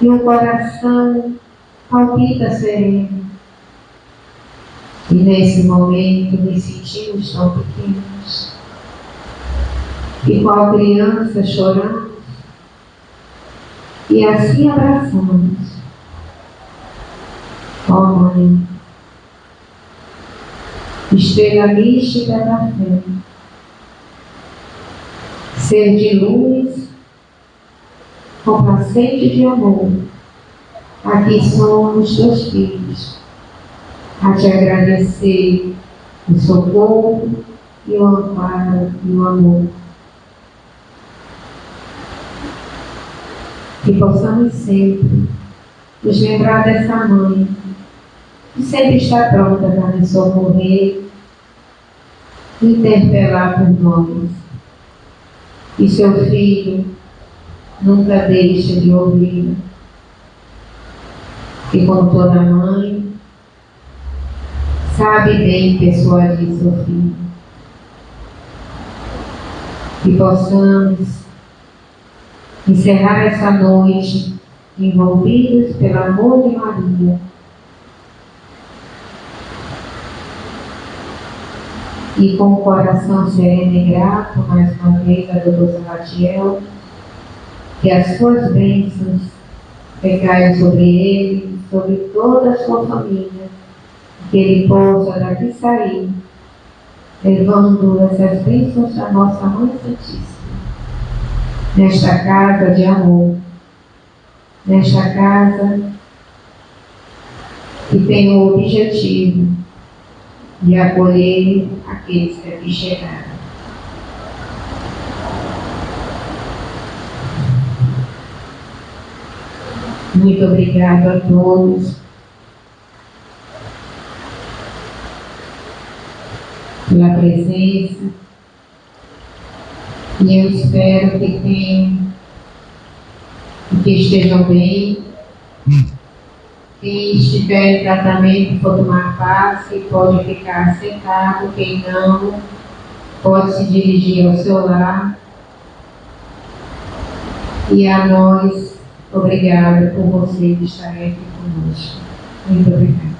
S2: e o coração palpita sereno. E nesse momento nos sentimos tão pequenos, e qual criança choramos, e assim abraçamos. Ó Mãe, estrela mística da fé, ser de luz, complacente de amor, aqui somos teus filhos, a te agradecer o socorro e o amparo e o amor. Que possamos sempre nos lembrar dessa mãe, que sempre está pronta para nos socorrer e interpelar por nós. E seu filho nunca deixa de ouvir, que como toda mãe, sabe bem persuadir seu filho. Que possamos encerrar essa noite envolvidos pelo amor de Maria e com o coração sereno e grato, mais uma vez, a doutora Salatiel, que as suas bênçãos recaiam sobre ele, sobre toda a sua família, que ele possa daqui sair, levando essas bênçãos da nossa Mãe Santíssima, nesta casa de amor, nesta casa que tem o objetivo de acolher aqueles que aqui chegaram. Muito obrigado a todos pela presença e eu espero que estejam bem. Quem estiver em tratamento for tomar passe, pode ficar sentado. Quem não, pode se dirigir ao seu lar. E a nós, obrigada por vocês estarem aqui conosco. Muito obrigada.